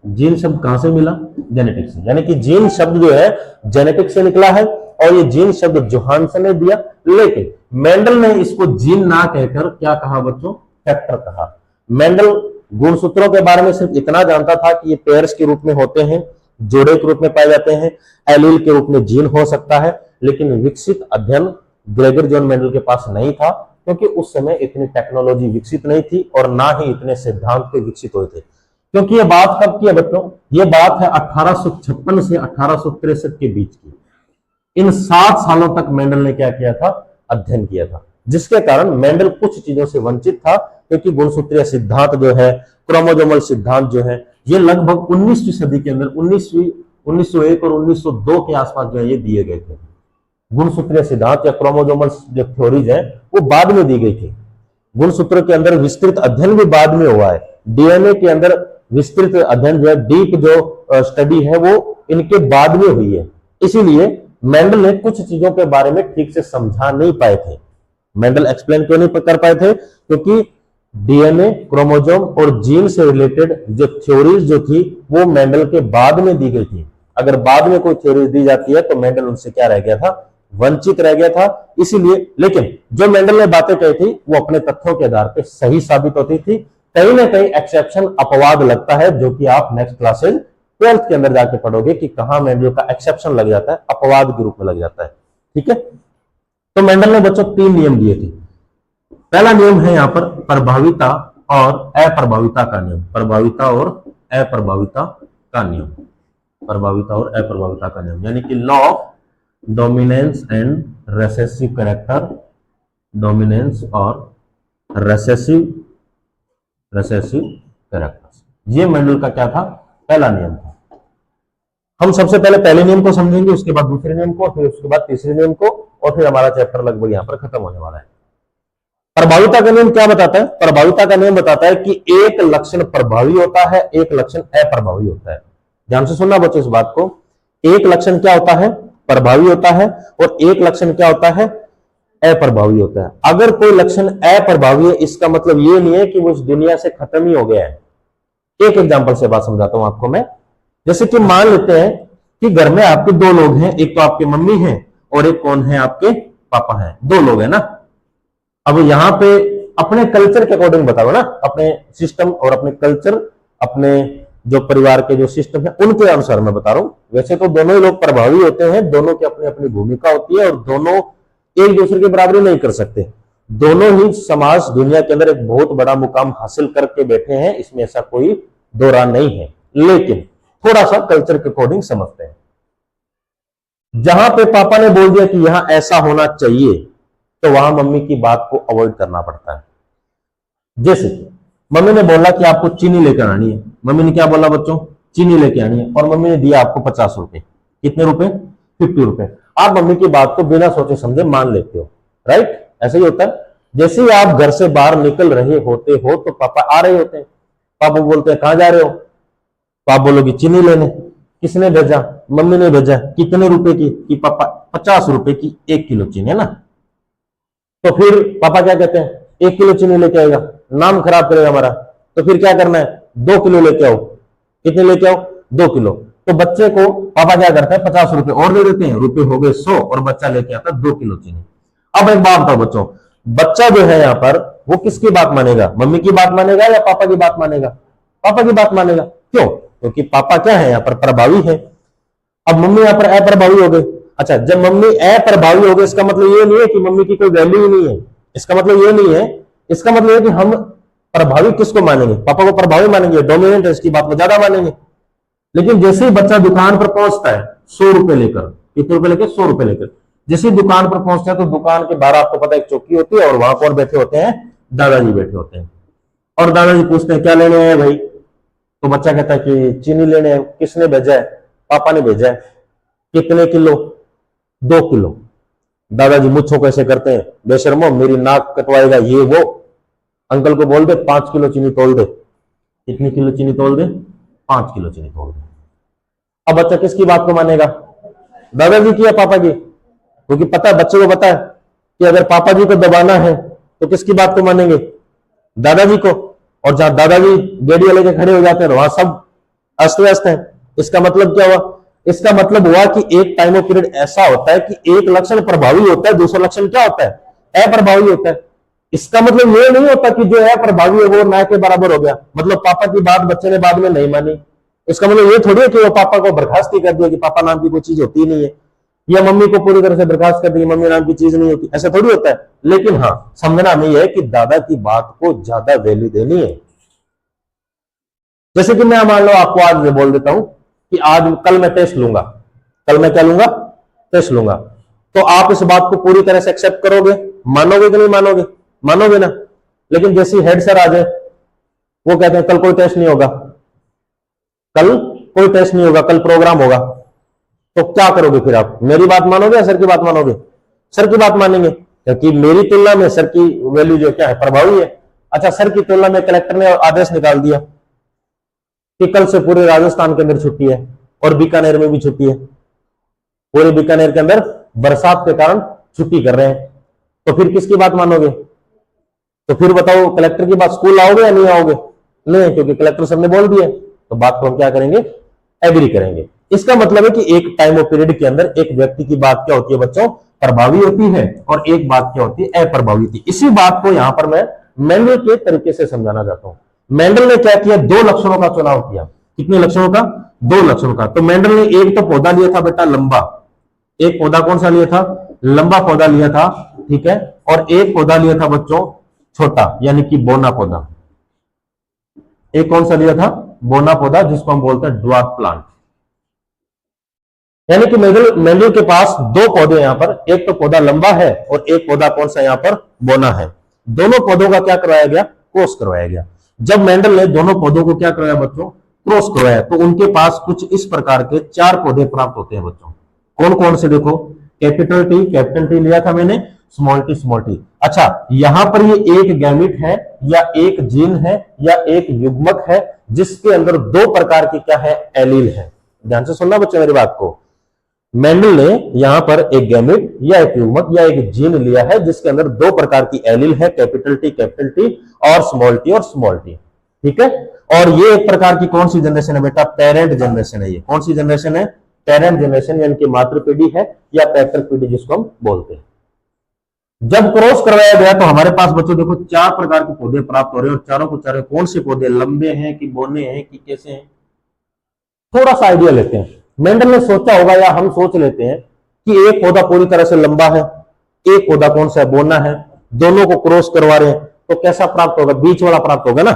जीन शब्द कहां से मिला, जेनेटिक्स से। यानी कि जीन शब्द जो है जेनेटिक्स से निकला है, और ये जीन शब्द जोहानसन ने दिया। लेकिन मेंडल ने इसको जीन ना कहकर क्या कहा बच्चों, फैक्टर कहा। मेंडल गुणसूत्रों के बारे में सिर्फ इतना जानता था कि ये पेयर्स के रूप में होते हैं, जोड़े के रूप में पाए जाते हैं, एलील के रूप में जीन हो सकता है। लेकिन विकसित अध्ययन ग्रेगर जॉन मेंडल के पास नहीं था, क्योंकि उस समय इतनी टेक्नोलॉजी विकसित नहीं थी और ना ही इतने सिद्धांत विकसित हुए थे। क्योंकि ये बात कब की है बच्चों, ये बात है 1856 से 1863 के बीच की। इन 7 सालों तक मेंडल ने क्या किया था, अध्ययन किया था, जिसके कारण मेंडल कुछ चीजों से वंचित था। क्योंकि गुणसूत्रीय सिद्धांत जो है, क्रोमोजोमल सिद्धांत जो है, ये लगभग 19वीं सदी के अंदर 1901 और 1902 के आसपास जो है ये दिए गए थे। गुणसूत्रीय सिद्धांत या क्रोमोजोमल जो थ्योरीज है वो बाद में दी गई थी। गुणसूत्र के अंदर विस्तृत अध्ययन भी बाद में हुआ है। डीएनए के अंदर विस्तृत अध्ययन जो है, डीप जो स्टडी है, वो इनके बाद में हुई है। इसीलिए मेंडल ने कुछ चीजों के बारे में ठीक से समझा नहीं पाए थे। मेंडल एक्सप्लेन क्यों नहीं कर पाए थे, क्योंकि डीएनए, क्रोमोजोम और जीन से रिलेटेड जो थ्योरीज जो थी वो मेंडल के बाद में दी गई थी। अगर बाद में कोई थ्योरीज दी जाती है तो मेंडल उनसे क्या रह गया था, वंचित रह गया था। इसीलिए, लेकिन जो मेंडल ने बातें कही थी वो अपने तथ्यों के आधार पर सही साबित होती थी। कहीं ना कहीं एक्सेप्शन, अपवाद लगता है, जो कि आप नेक्स्ट क्लासेज 12th के अंदर जाके पढ़ोगे कि कहां मेंडल का एक्सेप्शन लग जाता है, अपवाद के रूप में लग जाता है। ठीक है, तो मेंडल ने बच्चों 3 नियम दिए थे। पहला नियम है यहां पर प्रभाविता और अप्रभाविता का नियम। प्रभाविता और अप्रभाविता का नियम, प्रभाविता और अप्रभाविता का नियम, यानी कि law of dominance and recessive character, dominance और रेसेसिव कैरेक्टर्स। ये मेंडल का क्या था, पहला नियम था। हम सबसे पहले पहले नियम को समझेंगे, उसके बाद दूसरे नियम को, फिर उसके बाद तीसरे नियम को, और फिर हमारा चैप्टर लगभग यहां पर खत्म होने वाला है। प्रभाविता का नियम क्या बताता है? प्रभाविता का नियम बताता है कि एक लक्षण प्रभावी होता है, एक लक्षण अप्रभावी होता है। ध्यान से सुनना बच्चों इस बात को। एक लक्षण क्या होता है? प्रभावी होता है, और एक लक्षण क्या होता है? अप्रभावी होता है। अगर कोई लक्षण अप्रभावी है, इसका मतलब ये नहीं है कि वो इस दुनिया से खत्म ही हो गया है। एक एग्जांपल से बात समझाता हूं आपको मैं। जैसे कि मान लेते हैं कि घर में आपके दो लोग हैं, एक तो आपकी मम्मी है और एक कौन है? आपके पापा हैं। दो लोग हैं ना। अब यहां पे अपने कल्चर के अकॉर्डिंग बताओ ना, अपने सिस्टम और अपने कल्चर, अपने जो परिवार के जो सिस्टम है उनके अनुसार मैं बता रहा हूं। वैसे तो दोनों ही लोग प्रभावी होते हैं, दोनों की अपनी अपनी भूमिका होती है और दोनों एक दूसरे की बराबरी नहीं कर सकते। दोनों ही समाज दुनिया के अंदर एक बहुत बड़ा मुकाम हासिल करके बैठे हैं, इसमें ऐसा कोई दो राय नहीं है। लेकिन थोड़ा सा कल्चर के अकॉर्डिंग समझते हैं। जहां पे पापा ने बोल दिया कि यहां ऐसा होना चाहिए, तो वहां मम्मी की बात को अवॉइड करना पड़ता है। जैसे मम्मी ने बोला कि आपको चीनी लेकर आनी है। मम्मी ने क्या बोला बच्चों? चीनी लेके आनी है। और मम्मी ने दिया आपको 50 रुपए। कितने रुपए? 50 रुपए। आप मम्मी की बात को बिना सोचे समझे मान लेते हो, राइट? ऐसे ही होता है। जैसे ही आप घर से बाहर निकल रहे होते हो तो पापा आ रहे होते हैं। पापा बोलते हैं कहां जा रहे हो? तो आप बोलोगे चीनी लेने। किसने भेजा? मम्मी ने भेजा। कितने रुपए की? कि पापा 50 रुपए की 1 किलो चीनी, है ना। तो फिर पापा क्या कहते हैं? 1 किलो चीनी लेके आएगा, नाम खराब करेगा हमारा। तो फिर क्या करना है? 2 किलो लेके आओ। कितने लेके आओ? 2 किलो। तो बच्चे को पापा क्या करते हैं? 50 रुपए और दे देते हैं, रुपए हो गए 100, और बच्चा लेके आता 2 किलो चीनी। अब एक बात बताओ बच्चों, बच्चा जो है यहां पर वो किसकी बात मानेगा? मम्मी की बात मानेगा या पापा की बात मानेगा? पापा की बात मानेगा। क्यों? क्योंकि पापा क्या है? यहां पर प्रभावी है। अब मम्मी यहां पर अप्रभावी हो गई। अच्छा, जब मम्मी अप्रभावी हो गई, इसका मतलब ये नहीं है कि मम्मी की कोई वैल्यू ही नहीं है। इसका मतलब ये नहीं है। इसका मतलब है कि हम प्रभावी किसको मानेंगे? पापा को प्रभावी मानेंगे, डोमिनेंट है, इसकी बात को ज्यादा मानेंगे। लेकिन जैसे ही बच्चा दुकान पर पहुंचता है 100 रुपए लेकर, कितने रुपए लेकर? 100 रुपए लेकर। जैसे ही दुकान पर पहुंचता है तो दुकान के बाहर आपको पता है एक चौकी होती है, और वहां कौन बैठे होते हैं? दादाजी बैठे होते हैं। और दादाजी पूछते हैं क्या लेने हैं भाई? तो बच्चा कहता है कि चीनी लेने हैं। किसने भेजा है? पापा ने भेजा है। कितने किलो? 2 किलो। दादाजी मुझको कैसे करते हैं? बेशर्मो, मेरी नाक कटवाएगा ये वो। अंकल को बोल दे 5 किलो चीनी तोल दे। कितनी किलो चीनी तोल दे? 5 किलो चीनी तोल दे। अब बच्चा किसकी बात को मानेगा? दादाजी की या पापा की? क्योंकि पता है, बच्चे को पता है कि अगर पापा जी को दबाना है तो किसकी बात को मानेंगे? दादाजी को। और जहां दादाजी गेड़िया लेके खड़े हो जाते हैं वहां सब अस्त व्यस्त है। इसका मतलब क्या हुआ? इसका मतलब हुआ कि एक टाइम ऑफ पीरियड ऐसा होता है कि एक लक्षण प्रभावी होता है, दूसरा लक्षण क्या होता है? अप्रभावी होता है। इसका मतलब ये नहीं होता कि जो है प्रभावी है वो ना के बराबर हो गया। मतलब पापा की बात बच्चे ने बाद में नहीं मानी, इसका मतलब ये थोड़ी है कि वो पापा को बर्खास्त ही कर दिया कि पापा नाम की कोई चीज होती नहीं है, या मम्मी को पूरी तरह से बर्खास्त कर दी, मम्मी नाम की चीज नहीं होती, ऐसा थोड़ी होता है। लेकिन हाँ, समझना हमें यह है कि दादा की बात को ज्यादा वैल्यू देनी है। जैसे कि मैं मान लो आपको आज बोल देता हूं कि कल मैं टेस्ट लूंगा। कल मैं क्या लूंगा? टेस्ट लूंगा। तो आप इस बात को पूरी तरह से एक्सेप्ट करोगे? मानोगे कि नहीं मानोगे? मानोगे ना। लेकिन जैसे हेड सर आ जाए, वो कहते हैं कल कोई टेस्ट नहीं होगा, कल कोई टेस्ट नहीं होगा, कल प्रोग्राम होगा। तो क्या करोगे फिर आप? मेरी बात मानोगे या सर की बात मानोगे? सर की बात मानेंगे, क्योंकि मेरी तुलना में सर की वैल्यू जो क्या है? प्रभावी है। अच्छा, सर की तुलना में कलेक्टर ने आदेश निकाल दिया कि कल से पूरे राजस्थान के अंदर छुट्टी है और बीकानेर में भी छुट्टी है। पूरे बीकानेर के अंदर बरसात के कारण छुट्टी कर रहे हैं। तो फिर किसकी बात मानोगे? तो फिर बताओ, कलेक्टर की बात, स्कूल आओगे या नहीं आओगे? नहीं, क्योंकि कलेक्टर साहब ने बोल दिया। तो बात को हम क्या करेंगे? एग्री करेंगे। इसका मतलब है कि एक टाइम ऑफ पीरियड के अंदर एक व्यक्ति की बात क्या होती है बच्चों? प्रभावी होती है, और एक बात क्या होती है? अप्रभावी होती है। इसी बात को यहां पर मैं मेंडल के तरीके से समझाना चाहता हूं। मेंडल ने क्या किया? 2 लक्षणों का चुनाव किया। कितने लक्षणों का? 2 लक्षणों का। तो मेंडल ने एक तो पौधा लिया था बेटा लंबा, एक पौधा कौन सा लिया था? लंबा पौधा लिया था, ठीक है। और एक पौधा लिया था बच्चों छोटा, यानी कि बोना पौधा। एक कौन सा लिया था? बोना पौधा, जिसको हम बोलते हैं ड्वार्फ प्लांट। यानी कि मेंडल के पास 2 पौधे यहां पर, एक तो पौधा लंबा है और एक पौधा कौन सा यहां पर? बोना है। दोनों पौधों का क्या करवाया गया? क्रॉस करवाया गया। जब मेंडल ने दोनों पौधों को क्या करवाया बच्चों? क्रॉस करवाया, तो उनके पास कुछ इस प्रकार के 4 पौधे प्राप्त होते हैं बच्चों। कौन कौन से? देखो, कैपिटल टी लिया था मैंने, स्मॉल टी। अच्छा, यहां पर ये एक गैमिट है या एक जीन है या एक युग्मक है जिसके अंदर दो प्रकार की क्या है, एलील है। ध्यान से सुनना बच्चों मेरी बात को। मेंडल ने यहां पर एक गैमिट या एक युग्मक या एक जीन लिया है जिसके अंदर दो प्रकार की एलील है, कैपिटल टी और स्मॉल टी। ठीक है, और ये एक प्रकार की कौन सी जनरेशन है बेटा, पेरेंट जनरेशन है। ये कौन सी जनरेशन है, पेरेंट जनरेशन, यानी कि मातृ पीढ़ी है या पैतृक पीढ़ी जिसको हम बोलते हैं। जब क्रॉस करवाया गया तो हमारे पास बच्चों देखो चार प्रकार के पौधे प्राप्त हो रहे हैं, और चारों को चारों कौन से पौधे, लंबे हैं कि बोने हैं कि कैसे हैं, थोड़ा सा आइडिया लेते हैं। मेंडल ने सोचा होगा या हम सोच लेते हैं कि एक पौधा पूरी तरह से लंबा है, एक पौधा कौन सा बोना है, दोनों को क्रॉस करवा रहे हैं तो कैसा प्राप्त होगा, बीच वाला प्राप्त होगा ना।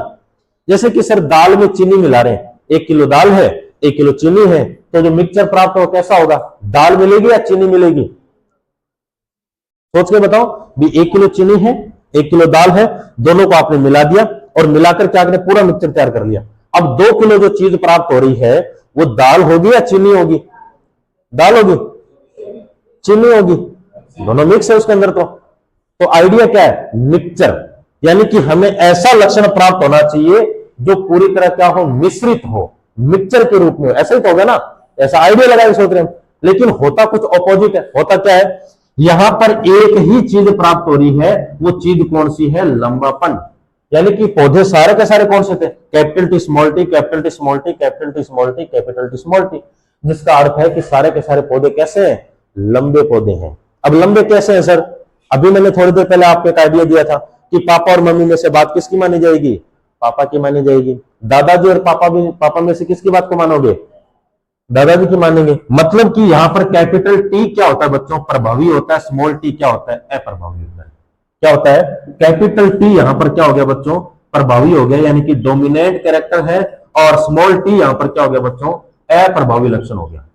जैसे कि सर दाल में चीनी मिला रहे हैं, 1 किलो दाल है 1 किलो चीनी है, तो जो मिक्सचर प्राप्त होगा कैसा होगा, दाल मिलेगी या चीनी मिलेगी, सोच के बताओ भी। 1 किलो चीनी है 1 किलो दाल है, दोनों को आपने मिला दिया और मिलाकर क्या करें, पूरा मिक्सचर तैयार कर लिया। अब 2 किलो जो चीज प्राप्त हो रही है वो दाल होगी या चीनी होगी, दाल होगी, चीनी होगी, दोनों मिक्स है उसके अंदर। तो आइडिया क्या है, मिक्सचर, यानी कि हमें ऐसा लक्षण प्राप्त होना चाहिए जो पूरी तरह क्या हो, मिश्रित हो, मिक्सचर के रूप में। ऐसा ही तो होगा ना, ऐसा आइडिया लगाए सोच रहे हैं, लेकिन होता कुछ ऑपोजिट है। होता क्या है, यहां पर एक ही चीज प्राप्त हो रही है, वो चीज कौन सी है, लंबापन। यानी कि पौधे सारे के सारे कौन से थे, capital T small T, capital T small T, capital T small T, capital T small T, जिसका अर्थ है कि सारे के सारे पौधे कैसे हैं, लंबे पौधे हैं। अब लंबे कैसे हैं सर, अभी मैंने थोड़ी देर पहले आपको एक आइडिया दिया था कि पापा और मम्मी में से बात किसकी मानी जाएगी, पापा की मानी जाएगी। दादाजी और पापा में से किसकी बात को मानोगे, दादाजी की मानेंगे। मतलब कि यहां पर कैपिटल टी क्या होता है बच्चों, प्रभावी होता है, स्मॉल टी क्या होता है, अप्रभावी होता है। क्या होता है, कैपिटल टी यहां पर क्या हो गया बच्चों, प्रभावी हो गया, यानी कि डोमिनेंट कैरेक्टर है, और स्मॉल टी यहां पर क्या हो गया बच्चों, अप्रभावी लक्षण हो गया।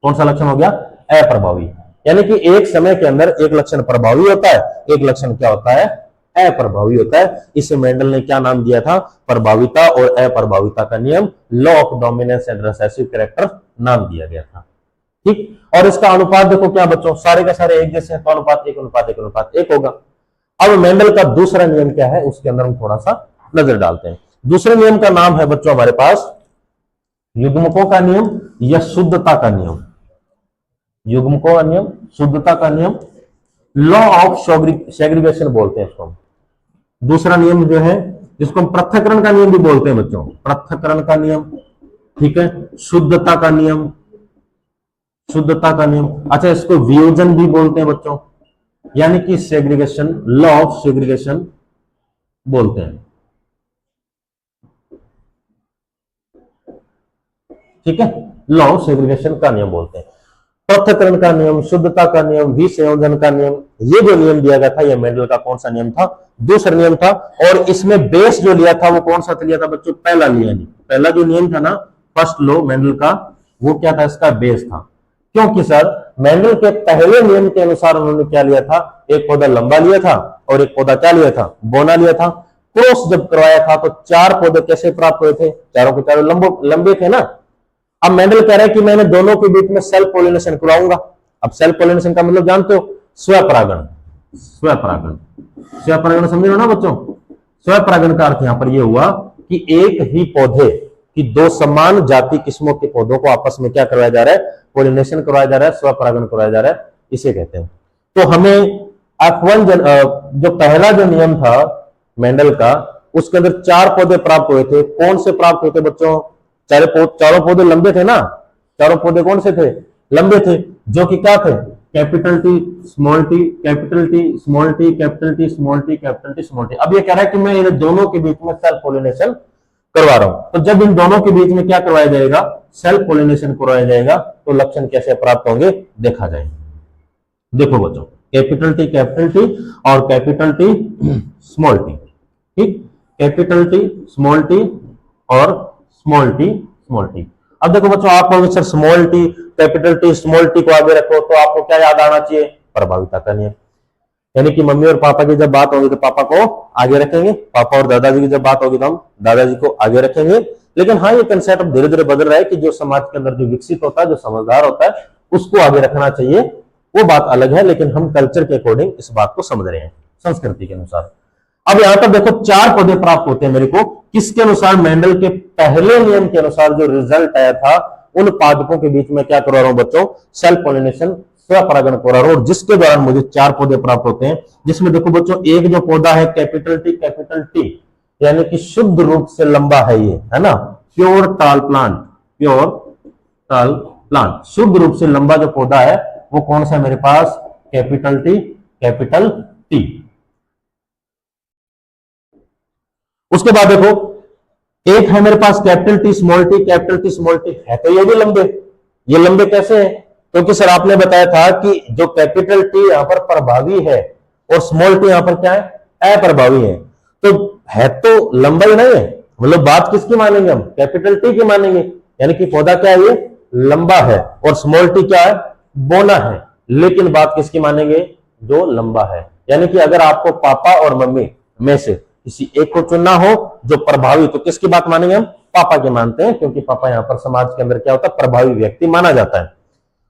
कौन सा लक्षण हो गया, अप्रभावी। यानी कि एक समय के अंदर एक लक्षण प्रभावी होता है, एक लक्षण क्या होता है, अप्रभावी होता है। इसे मेंडल ने क्या नाम दिया था, प्रभाविता और अप्रभाविता का नियम, law of dominance and recessive character नाम दिया गया था। ठीक, और इसका अनुपात देखो क्या बच्चों, सारे का सारे एक जैसे हैं, तो अनुपात 1:1:1 होगा। अब मेंडल का दूसरा नियम क्या है, उसके अंदर हम थोड़ा सा नजर डालते हैं। दूसरे नियम का नाम है बच्चों हमारे पास युग्मकों का नियम या शुद्धता का नियम। युग्मकों का नियम, शुद्धता का नियम, लॉ ऑफ सेग्रीगेशन बोलते हैं इसको हम। दूसरा नियम जो है जिसको हम पृथक्करण का नियम भी बोलते हैं बच्चों, पृथक्करण का नियम। ठीक है, शुद्धता का नियम, शुद्धता का नियम। अच्छा, इसको वियोजन भी बोलते हैं बच्चों, यानी कि सेग्रीगेशन, लॉ ऑफ सेग्रीगेशन बोलते हैं। ठीक है, लॉ ऑफ सेग्रीगेशन का नियम बोलते हैं। पृथक्करण का नियम, शुद्धता का नियम, विसंयोजन का नियम, ये जो नियम दिया गया था ये मेंडल का कौन सा नियम था, दूसरा नियम था। और इसमें बेस जो लिया था वो कौन सा लिया था बच्चों, पहला लिया नहीं। पहला जो नियम था ना, फर्स्ट लॉ मेंडल का, वो क्या था, इसका बेस था। क्योंकि सर मेंडल के पहले नियम के अनुसार उन्होंने क्या लिया था, एक पौधा लंबा लिया था और एक पौधा क्या लिया था, बोना लिया था। क्रॉस जब करवाया था तो 4 पौधे कैसे प्राप्त हुए थे, चारों के चारों लंबे थे ना। अब मेंडल कह रहा है कि मैंने दोनों के बीच में सेल्फ पोलिनेशन कराऊंगा। अब सेल्फ पोलिनेशन का मतलब जानते हो, स्वपरागण। स्वपरागण, स्वपरागण समझ रहे हो ना बच्चों। स्वपरागण का अर्थ यहां पर यह हुआ कि एक ही पौधे की 2 समान जाति किस्मों के पौधों को आपस में क्या करवाया जा रहा है, पोलिनेशन करवाया जा रहा है, स्वपरागण करवाया जा रहा है, इसे कहते हैं। तो हमें F1 जो पहला जो नियम था मेंडल का, उसके अंदर 4 पौधे प्राप्त हुए थे। कौन से प्राप्त हुए थे बच्चों, चारों पौधे लंबे थे ना, चारों पौधे कौन से थे, लंबे थे, जो कि क्या थे, capital T small T, capital T small T, capital T small T, capital T small T. अब ये कह रहा है कि मैं इन दोनों के बीच में सेल्फ पोलिनेशन करवा रहा हूं। तो जब इन दोनों के बीच में क्या करवाया जाएगा, सेल्फ पोलिनेशन करवाया जाएगा, तो लक्षण कैसे प्राप्त होंगे देखा जाएगा। देखो बच्चों, कैपिटल टी और कैपिटल टी स्मॉल टी। ठीक, कैपिटल टी स्मॉल टी और स्मॉल टी। अब देखो बच्चों, आप कहोगे sir small T capital T small T को आगे रखो, तो आपको क्या याद आना चाहिए, प्रभाविता का नियम। यानी कि मम्मी और पापा की जब बात होगी तो पापा को आगे रखेंगे, पापा और दादाजी की जब बात होगी तो हम दादाजी को आगे रखेंगे। लेकिन हाँ, ये कंसेप्ट धीरे धीरे बदल रहा है कि जो समाज के अंदर जो विकसित होता है, जो समझदार होता है, उसको आगे रखना चाहिए, वो बात अलग है, लेकिन हम कल्चर के अकॉर्डिंग इस बात को समझ रहे हैं, संस्कृति के अनुसार। अब यहां पर देखो 4 पौधे प्राप्त होते हैं मेरे को, किसके अनुसार? मेंडल के पहले नियम के अनुसार जो रिजल्ट आया था, उन पादपों के बीच में क्या करवा रहा हूं बच्चों? सेल्फ पॉलिनेशन, स्वपरागण करवा रहा हूं, और जिसके दौरान मुझे 4 पौधे प्राप्त होते हैं, जिसमें देखो बच्चों एक जो पौधा है कैपिटल टी, यानी कि शुद्ध रूप से लंबा है, ये है ना, प्योर टाल प्लांट, शुद्ध रूप से लंबा जो पौधा है वो कौन सा है मेरे पास? Capital T. उसके बाद देखो एक है मेरे पास कैपिटल टी स्मॉल टी है, तो ये भी लंबे। ये लंबे कैसे हैं? क्योंकि सर आपने बताया था कि जो कैपिटल टी यहां पर प्रभावी है और स्मॉल टी यहां पर क्या है? अप्रभावी है, तो है तो लंबा ही नहीं है, मतलब बात किसकी मानेंगे हम? कैपिटल टी की मानेंगे, यानी कि पौधा क्या है? ये लंबा है, और स्मॉल टी क्या है? बोना है, लेकिन बात किसकी मानेंगे? जो लंबा है। यानी कि अगर आपको पापा और मम्मी में से किसी एक को चुनना हो जो प्रभावी, तो किसकी बात मानेंगे हम? पापा की मानते हैं, क्योंकि पापा यहां पर समाज के अंदर क्या होता है? प्रभावी व्यक्ति माना जाता है।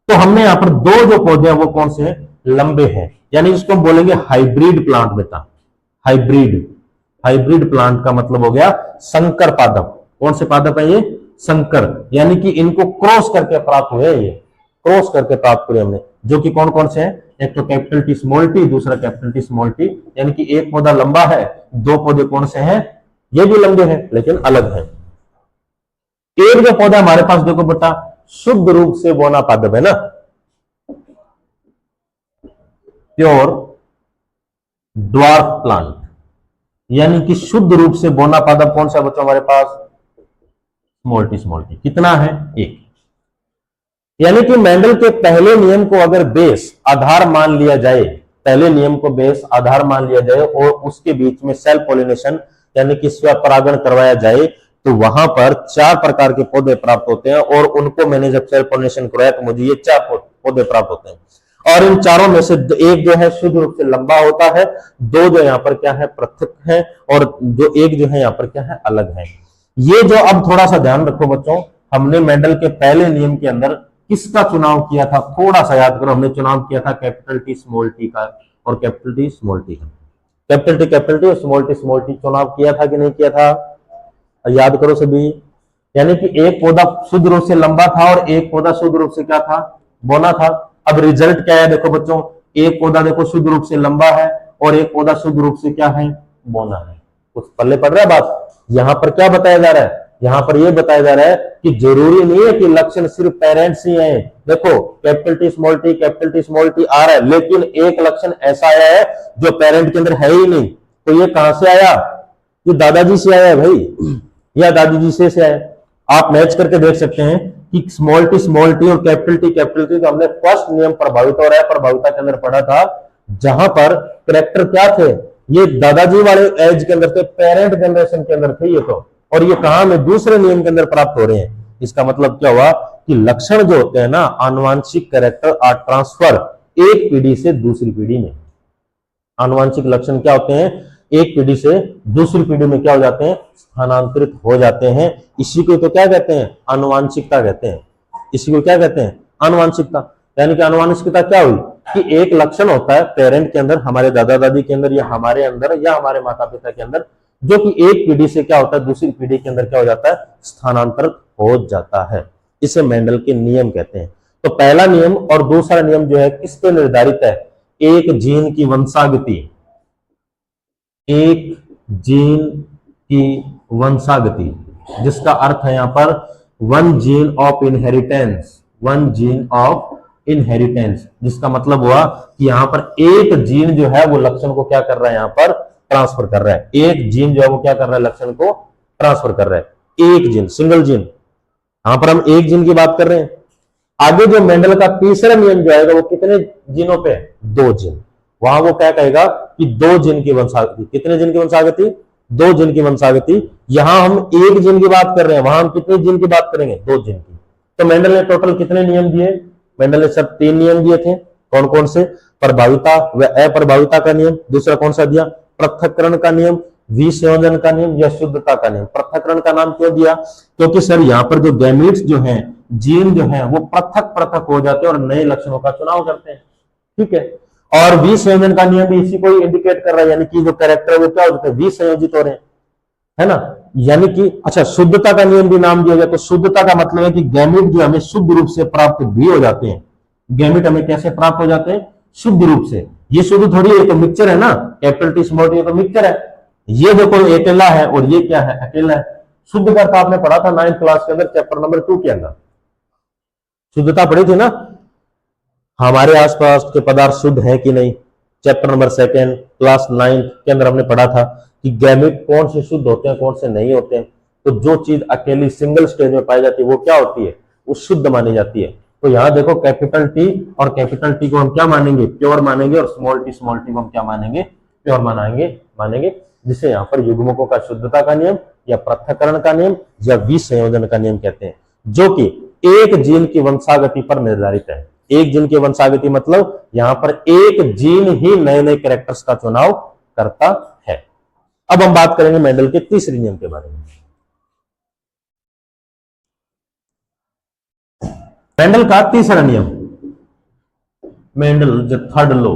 तो हमने यहां पर 2 जो पौधे हैं वो कौन से हैं? लंबे हैं, यानी इसको हम बोलेंगे हाइब्रिड प्लांट। बेटा हाइब्रिड प्लांट का मतलब हो गया संकर पादप। कौन से पादप है ये? संकर, यानी कि इनको क्रॉस करके प्राप्त हुए, ये क्रॉस करके प्राप्त हुए हमने, जो कि कौन कौन से हैं? एक तो कैपिटल टी स्मॉल टी, दूसरा कैपिटल टी स्मॉल टी, यानी कि एक पौधा लंबा है, 2 पौधे कौन से हैं? ये भी लंबे हैं लेकिन अलग हैं। एक जो पौधा हमारे पास देखो बेटा शुद्ध रूप से बोना पादप है ना, प्योर ड्वार्फ प्लांट, यानी कि शुद्ध रूप से बोना पादप कौन सा बच्चों हमारे पास? Small T. कितना है? 1। यानी कि मेंडल के पहले नियम को अगर बेस आधार मान लिया जाए, पहले नियम को बेस आधार मान लिया जाए और उसके बीच में सेल्फ पॉलिनेशन यानी कि स्वपरागण करवाया जाए, तो वहां पर 4 प्रकार के पौधे प्राप्त होते हैं, और उनको मैंने जब सेल्फ पॉलिनेशन करवाया तो मुझे ये 4 पौधे प्राप्त होते हैं। और इन चारों में से एक जो है शुद्ध रूप से लंबा होता है, 2 जो यहाँ पर क्या है? पृथक है, और जो एक जो है यहाँ पर क्या है? अलग है। ये जो अब थोड़ा सा ध्यान रखो बच्चों, हमने मेंडल के पहले नियम के अंदर किसका चुनाव किया था? थोड़ा सा याद करो, हमने चुनाव किया था कैपिटल टी स्मॉल टी का और कैपिटल टी स्मॉल टी का। कैपिटल टी और स्मॉल टी चुनाव किया था कि नहीं किया था? याद करो सभी। यानी कि एक पौधा शुद्ध रूप से लंबा था और एक पौधा शुद्ध रूप से क्या था? बोना था। अब रिजल्ट क्या है देखो बच्चों, एक पौधा देखो शुद्ध रूप से लंबा है और एक पौधा शुद्ध रूप से क्या है? बोना है। कुछ पल्ले पड़ रहा है बात? यहां पर क्या बताया जा रहा है? यहां पर यह बताया जा रहा है कि जरूरी नहीं है कि लक्षण सिर्फ पेरेंट्स ही हैं। देखो कैपिटल टी स्मॉल टी आ रहा है, लेकिन एक लक्षण ऐसा आया है जो पेरेंट के अंदर है ही नहीं, तो ये कहां से आया? ये दादाजी से आया है भाई, या दादी जी से आया। आप मैच करके देख सकते हैं कि स्मॉल टी और कैपिटल टी तो हमने फर्स्ट नियम प्रभाविता और अप्रभाविता के अंदर पढ़ा था, जहां पर करेक्टर क्या थे? ये दादाजी वाले एज के अंदर थे, पेरेंट जनरेशन के अंदर थे ये तो, और ये कहां में? दूसरे नियम के अंदर प्राप्त हो रहे हैं। इसका मतलब क्या हुआ कि लक्षण जो होते हैं ना, आनुवांशिक कैरेक्टर आर ट्रांसफर एक पीढ़ी से दूसरी पीढ़ी में। आनुवांशिक लक्षण क्या होते हैं? एक पीढ़ी से दूसरी पीढ़ी में क्या हो जाते हैं? स्थानांतरित हो जाते हैं। इसी को तो क्या कहते हैं? आनुवांशिकता कहते हैं। इसी को क्या कहते हैं? आनुवांशिकता। यानी कि आनुवांशिकता क्या हुई कि एक लक्षण होता है पेरेंट के अंदर, हमारे दादा दादी के अंदर या हमारे अंदर या हमारे माता पिता के अंदर, जो कि एक पीढ़ी से क्या होता है? दूसरी पीढ़ी के अंदर क्या हो जाता है? स्थानांतरित हो जाता है। इसे मेंडल के नियम कहते हैं। तो पहला नियम और दूसरा नियम जो है किस पे निर्धारित है? एक जीन की वंशागति, एक जीन की वंशागति, जिसका अर्थ है यहां पर वन जीन ऑफ इनहेरिटेंस, जिसका मतलब हुआ कि यहां पर एक जीन जो है वो लक्षण को क्या कर रहा है? यहां पर ट्रांसफर कर रहा है। एक जीन जो है वो क्या कर रहा है? लक्षण को ट्रांसफर कर रहा है। एक जीन, सिंगल जीन, यहां पर हम एक जीन की बात कर रहे हैं। आगे जो मेंडल का तीसरा नियम जो आएगा वो कितने जीनों पे? 2 जीन। वहां वो क्या कहेगा कि 2 जीन की वंशागति। कितने जीन की वंशागति? 2 जीन की वंशागति। यहां हम एक जीन की बात कर रहे हैं, वहां हम कितने जीन की बात करेंगे? 2 जीन की। तो मेंडल ने टोटल कितने नियम दिए? मेंडल ने सब 3 नियम दिए थे। कौन कौन से? प्रभाविता व अप्रभाविता का नियम। दूसरा कौन सा दिया? पृथक्करण का नियम, विसंयोजन का नियम या शुद्धता का नियम। पृथक्करण का नाम क्यों दिया? क्योंकि सर यहां पर जो गैमीट्स जो हैं, जीन जो है वो पृथक हो जाते हैं और नए लक्षणों का चुनाव करते हैं। ठीक है। और विसंयोजन का नियम भी इसी को इंडिकेट कर रहा है, यानी कि जो कैरेक्टर वो क्या हो जाते हैं, विसंयोजित हो रहे हैं, है ना। यानी कि अच्छा, शुद्धता का नियम भी नाम दिया गया। तो शुद्धता का मतलब है कि गैमेट जो हमें शुद्ध रूप से प्राप्त भी हो जाते हैं। गैमेट हमें कैसे प्राप्त हो जाते हैं, शुद्ध रूप से। ये शुद्ध थोड़ी है, तो मिक्सचर है ना, कैपिटल टी स्मॉल टी तो मिक्सचर है। ये देखो अकेला है और ये क्या है, अकेला है। शुद्ध का आपने पढ़ा था 9th क्लास के अंदर, चैप्टर नंबर 2 के अंदर शुद्धता पढ़ी थी ना। हमारे आसपास के पदार्थ शुद्ध है कि नहीं, चैप्टर नंबर 2 क्लास 9 के अंदर हमने पढ़ा था कि गैमेट कौन से शुद्ध होते हैं, कौन से नहीं होते हैं। तो जो चीज अकेली सिंगल स्टेज में पाई जाती है वो क्या होती है, वो शुद्ध मानी जाती है। तो यहां देखो कैपिटल टी और कैपिटल टी को हम क्या मानेंगे, प्योर मानेंगे, और स्मॉल टी को हम क्या मानेंगे, प्योर मानेंगे, जिसे यहाँ पर युग्मकों का शुद्धता का नियम या पृथक्करण का नियम या विसंयोजन का नियम कहते हैं, जो कि एक जीन की वंशागति पर निर्धारित है। एक जीन की वंशागति मतलब यहां पर एक जीन ही नए नए कैरेक्टर्स का चुनाव करता है। अब हम बात करेंगे मेंडल के तीसरे नियम के बारे में। मेंडल का तीसरा नियम, मेंडल जो थर्ड लॉ,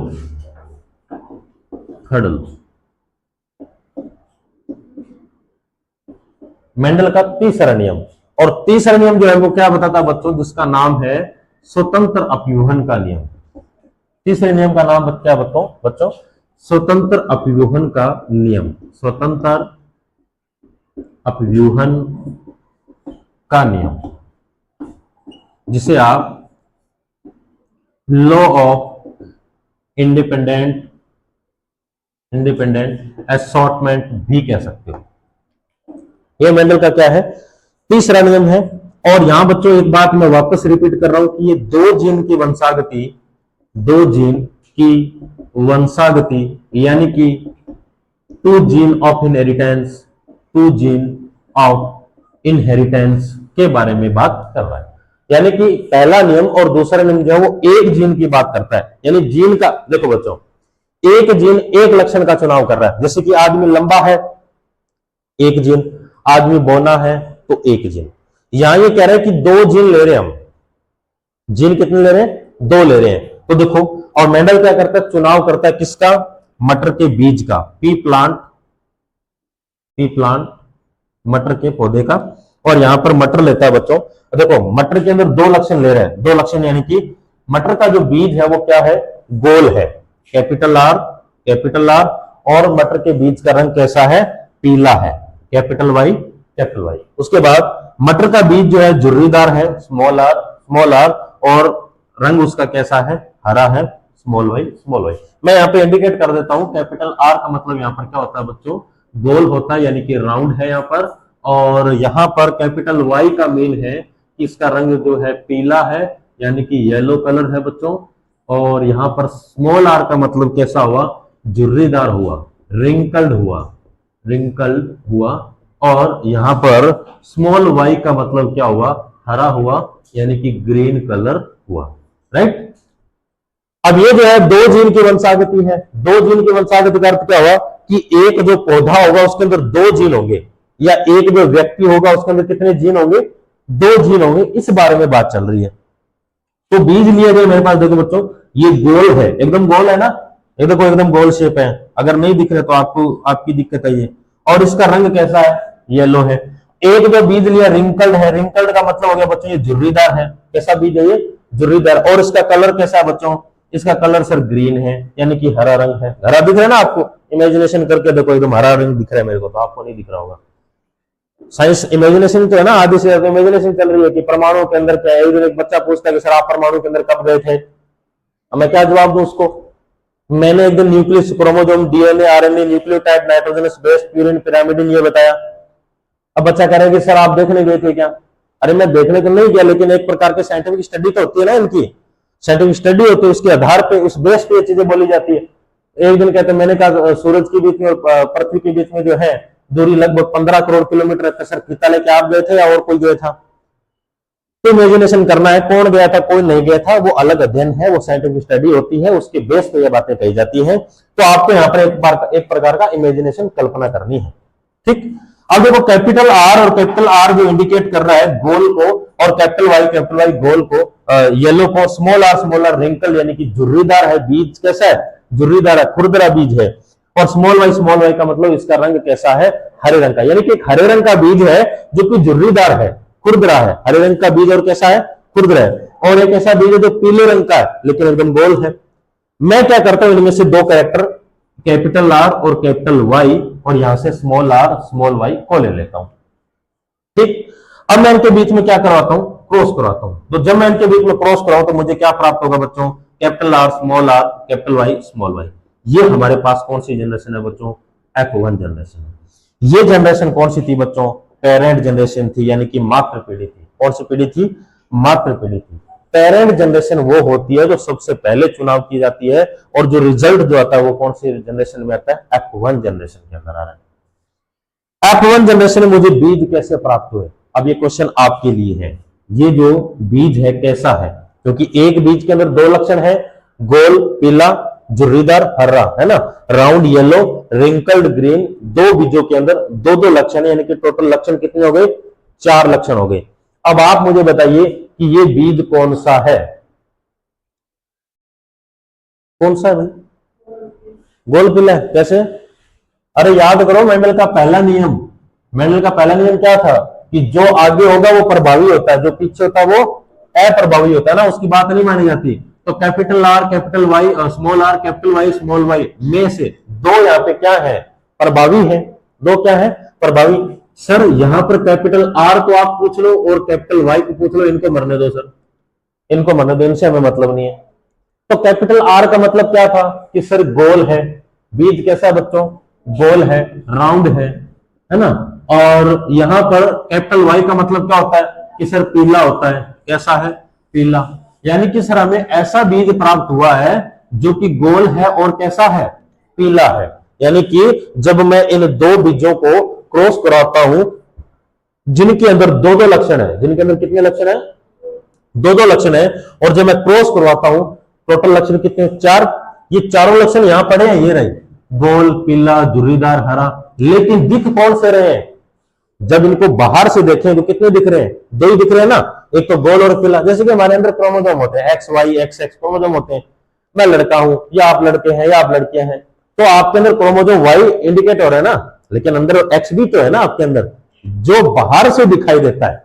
मेंडल का तीसरा नियम। और तीसरा नियम जो है वो क्या बताता है बच्चों, जिसका नाम है स्वतंत्र अपव्यूहन का नियम। तीसरे नियम का नाम क्या बताओ बच्चों, स्वतंत्र अपव्यूहन का नियम। स्वतंत्र अपव्यूहन का नियम, जिसे आप लॉ ऑफ इंडिपेंडेंट असॉर्टमेंट भी कह सकते हो। यह मेंडल का क्या है, तीसरा नियम है। और यहां बच्चों एक बात मैं वापस रिपीट कर रहा हूं कि ये दो जीन की वंशागति यानी कि टू जीन ऑफ इनहेरिटेंस के बारे में बात कर रहा है। यानी कि पहला नियम और दूसरा नियम जो है वो एक जीन की बात करता है। यानी जीन का देखो बच्चों, एक जीन एक लक्षण का चुनाव कर रहा है। जैसे कि आदमी लंबा है, एक जीन, आदमी बौना है तो एक जीन। यहां ये कह रहे हैं कि दो जीन ले रहे हैं हम। जीन कितने ले रहे हैं, दो ले रहे हैं। तो देखो, और मेंडल क्या करता है, चुनाव करता है किसका, मटर के बीज का, पी प्लांट मटर के पौधे का। और यहां पर मटर लेता है बच्चों। देखो मटर के अंदर दो लक्षण ले रहे हैं, दो लक्षण, यानी कि मटर का जो बीज है वो क्या है, गोल है, कैपिटल आर, और मटर के बीज का रंग कैसा है, पीला है, कैपिटल वाई। उसके बाद मटर का बीज जो है झुर्रीदार है, स्मॉल आर, और रंग उसका कैसा है, हरा है, स्मॉल वाई। मैं यहाँ पे इंडिकेट कर देता हूं, कैपिटल आर का मतलब यहाँ पर क्या होता है बच्चों, गोल होता है, यानी कि राउंड है यहाँ पर। और यहाँ पर कैपिटल वाई का मीन है कि इसका रंग जो है पीला है, यानी कि येलो कलर है बच्चों। और यहाँ पर स्मॉल आर का मतलब कैसा हुआ, झुर्रीदार हुआ, रिंकल्ड हुआ। और यहाँ पर स्मॉल वाई का मतलब क्या हुआ, हरा हुआ, यानी कि ग्रीन कलर हुआ, राइट। अब ये जो है दो जीन की वंशागति है। दो जीन की वंशागति का अर्थ क्या हुआ कि एक जो पौधा होगा उसके अंदर दो जीन होंगे, या एक जो व्यक्ति होगा उसके अंदर कितने जीन होंगे, दो जीन होंगे। इस बारे में बात चल रही है। तो बीज लिए गए मेरे पास, देखो बच्चों ये गोल है, एकदम गोल है ना, ये देखो एकदम गोल शेप है। अगर नहीं दिख रहे तो आपकी दिक्कत है ये। और इसका रंग कैसा है, येलो है। एक जो बीज लिया रिंकल्ड है, रिंकल्ड का मतलब हो गया बच्चों ये झुर्रीदार है। कैसा बीज है ये, झुर्रीदार। और इसका कलर कैसा है बच्चों, इसका कलर सर ग्रीन है, यानी कि हरा रंग है। हरा दिख रहा है ना आपको, इमेजिनेशन करके देखो, एकदम हरा रंग दिख रहा है मेरे को, तो आपको नहीं दिख रहा होगा। साइंस इमेजिनेशन तो है ना, आधी से ज्यादा इमेजिनेशन चल रही है कि परमाणु के अंदर क्या है। एक बच्चा पूछता है कि सर आप परमाणु के अंदर कब गए थे, अब मैं क्या जवाब दूं उसको। मैंने एक दिन nucleus, chromosome, DNA, RNA, nucleotide, nitrogenous base, purine, pyrimidine ये बताया। अब बच्चा कह रहा है कि सर आप देखने गए थे क्या। अरे मैं देखने तो नहीं गया, लेकिन एक प्रकार की साइंटिफिक स्टडी तो होती है ना, इनकी साइंटिफिक स्टडी होती है, उसके आधार पे, उस बेस पे ये चीजें बोली जाती है। एक दिन कहते, मैंने कहा सूरज के बीच में और पृथ्वी के बीच में जो है दूरी लगभग 15 करोड़ किलोमीटर है। सर फीता लेके आप गए थे या और कोई गया था। तो इमेजिनेशन करना है, कौन गया था कोई नहीं गया था, वो अलग अध्ययन है, वो साइंटिफिक स्टडी होती है, उसके बेस पे ये बातें कही जाती हैं। तो आपको यहाँ पर एक प्रकार का इमेजिनेशन कल्पना करनी है, ठीक। अब देखो कैपिटल आर और कैपिटल आर जो इंडिकेट कर रहा है गोल को, और कैपिटल वाई गोल को, येलो को स्मॉल आर रिंकल यानी कि झुर्रीदार है, बीज कैसा है, झुर्रीदार है, खुरदरा बीज है। और स्मॉल वाई का मतलब इसका रंग कैसा है, हरे रंग का, यानी कि एक हरे रंग का बीज है जो कि झुर्रीदार है, खुरदरा है, हरे रंग का बीज और कैसा है, खुरदरा है। और एक ऐसा बीज है जो पीले रंग का है लेकिन एकदम गोल है। मैं क्या करता हूं, इनमें से दो कैरेक्टर कैपिटल आर और कैपिटल वाई और यहां से स्मॉल आर स्मॉल वाई को ले लेता हूं। ठीक, अब मैं इनके बीच में क्या करवाता हूं, क्रॉस करवाता हूं। तो जब मैं इनके बीच में क्रॉस कराऊं तो मुझे क्या प्राप्त होगा बच्चों, capital R capital Y small Y. ये हमारे पास कौन सी जनरेशन है बच्चों, F1 जनरेशन है। ये जनरेशन कौन सी थी बच्चों, पेरेंट जनरेशन थी, यानी कि मातृ पीढ़ी थी। कौन सी पीढ़ी थी, मातृ पीढ़ी थी। पेरेंट जनरेशन वो होती है जो सबसे पहले चुनाव की जाती है और जो रिजल्ट जो आता है वो कौन सी जनरेशन में आता है, F1 जनरेशन के अंदर आ रहा है। F1 जनरेशन में मुझे बीज कैसे प्राप्त हुए, अब ये क्वेश्चन आपके लिए है। ये जो बीज है कैसा है, क्योंकि एक बीज के अंदर दो लक्षण है, गोल पीला झुर्रीदार हरा, है ना, राउंड येलो रिंकल्ड ग्रीन। दो बीजों के अंदर दो दो लक्षण है, यानी कि टोटल लक्षण कितने हो गए, 4 लक्षण हो गए। अब आप मुझे बताइए कि ये बीज कौन सा है, कौन सा है भाई, गोल पीला है, कैसे, अरे याद करो मेंडल का पहला नियम, मेंडल का पहला नियम क्या था कि जो आगे होगा वो प्रभावी होता है, जो पीछे होता है वो अप्रभावी होता है ना, उसकी बात नहीं मानी जाती। तो कैपिटल आर कैपिटल वाई और small R capital Y small Y में से दो यहाँ पे क्या है, प्रभावी है, दो क्या है, प्रभावी। सर यहां पर कैपिटल आर को आप पूछ लो और कैपिटल वाई को पूछ लो, इनको मरने दो सर, इनको मरने दो, इनसे हमें मतलब नहीं है। तो कैपिटल आर का मतलब क्या था कि सर गोल है, बीज कैसा है बच्चों, गोल है, राउंड है ना। और यहां पर कैपिटल वाई का मतलब क्या होता है कि सर पीला होता है, कैसा है, पीला। यानी कि सर हमें ऐसा बीज प्राप्त हुआ है जो कि गोल है और कैसा है, पीला है। यानी कि जब मैं इन दो बीजों को क्रॉस कराता हूं जिनके अंदर दो दो लक्षण है, जिनके अंदर कितने लक्षण है, दो दो लक्षण है, और जब मैं क्रॉस करवाता हूं टोटल लक्षण कितने, 4। ये चारों लक्षण यहां पड़े हैं, ये रहे, गोल पीला झुर्रीदार हरा। लेकिन दिख कौन से रहे हैं, जब इनको बाहर से देखें तो कितने दिख रहे हैं, दो ही दिख रहे हैं ना, एक तो गोल और पीला। जैसे कि हमारे अंदर क्रोमोसोम होते हैं, X Y X X chromosome होते हैं, मैं लड़का हूं या आप लड़के हैं या आप लड़कियां हैं, तो आपके अंदर क्रोमोसोम वाई इंडिकेट हो रहा है ना, लेकिन अंदर एक्स भी तो है ना आपके अंदर, जो बाहर से दिखाई देता है,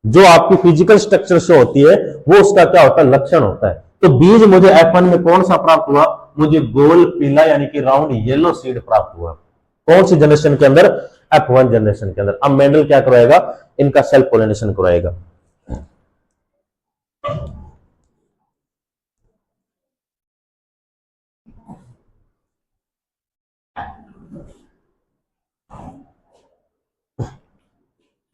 जो आपकी फिजिकल स्ट्रक्चर से होती है वो उसका क्या होता है, लक्षण होता है। तो बीज मुझे F1 में कौन सा प्राप्त हुआ, मुझे गोल पीला यानी कि राउंड येलो सीड प्राप्त हुआ। कौन सी जनरेशन के अंदर, F1 जनरेशन के अंदर। अब मेंडल क्या करवाएगा, इनका सेल्फ पोलिनेशन करवाएगा।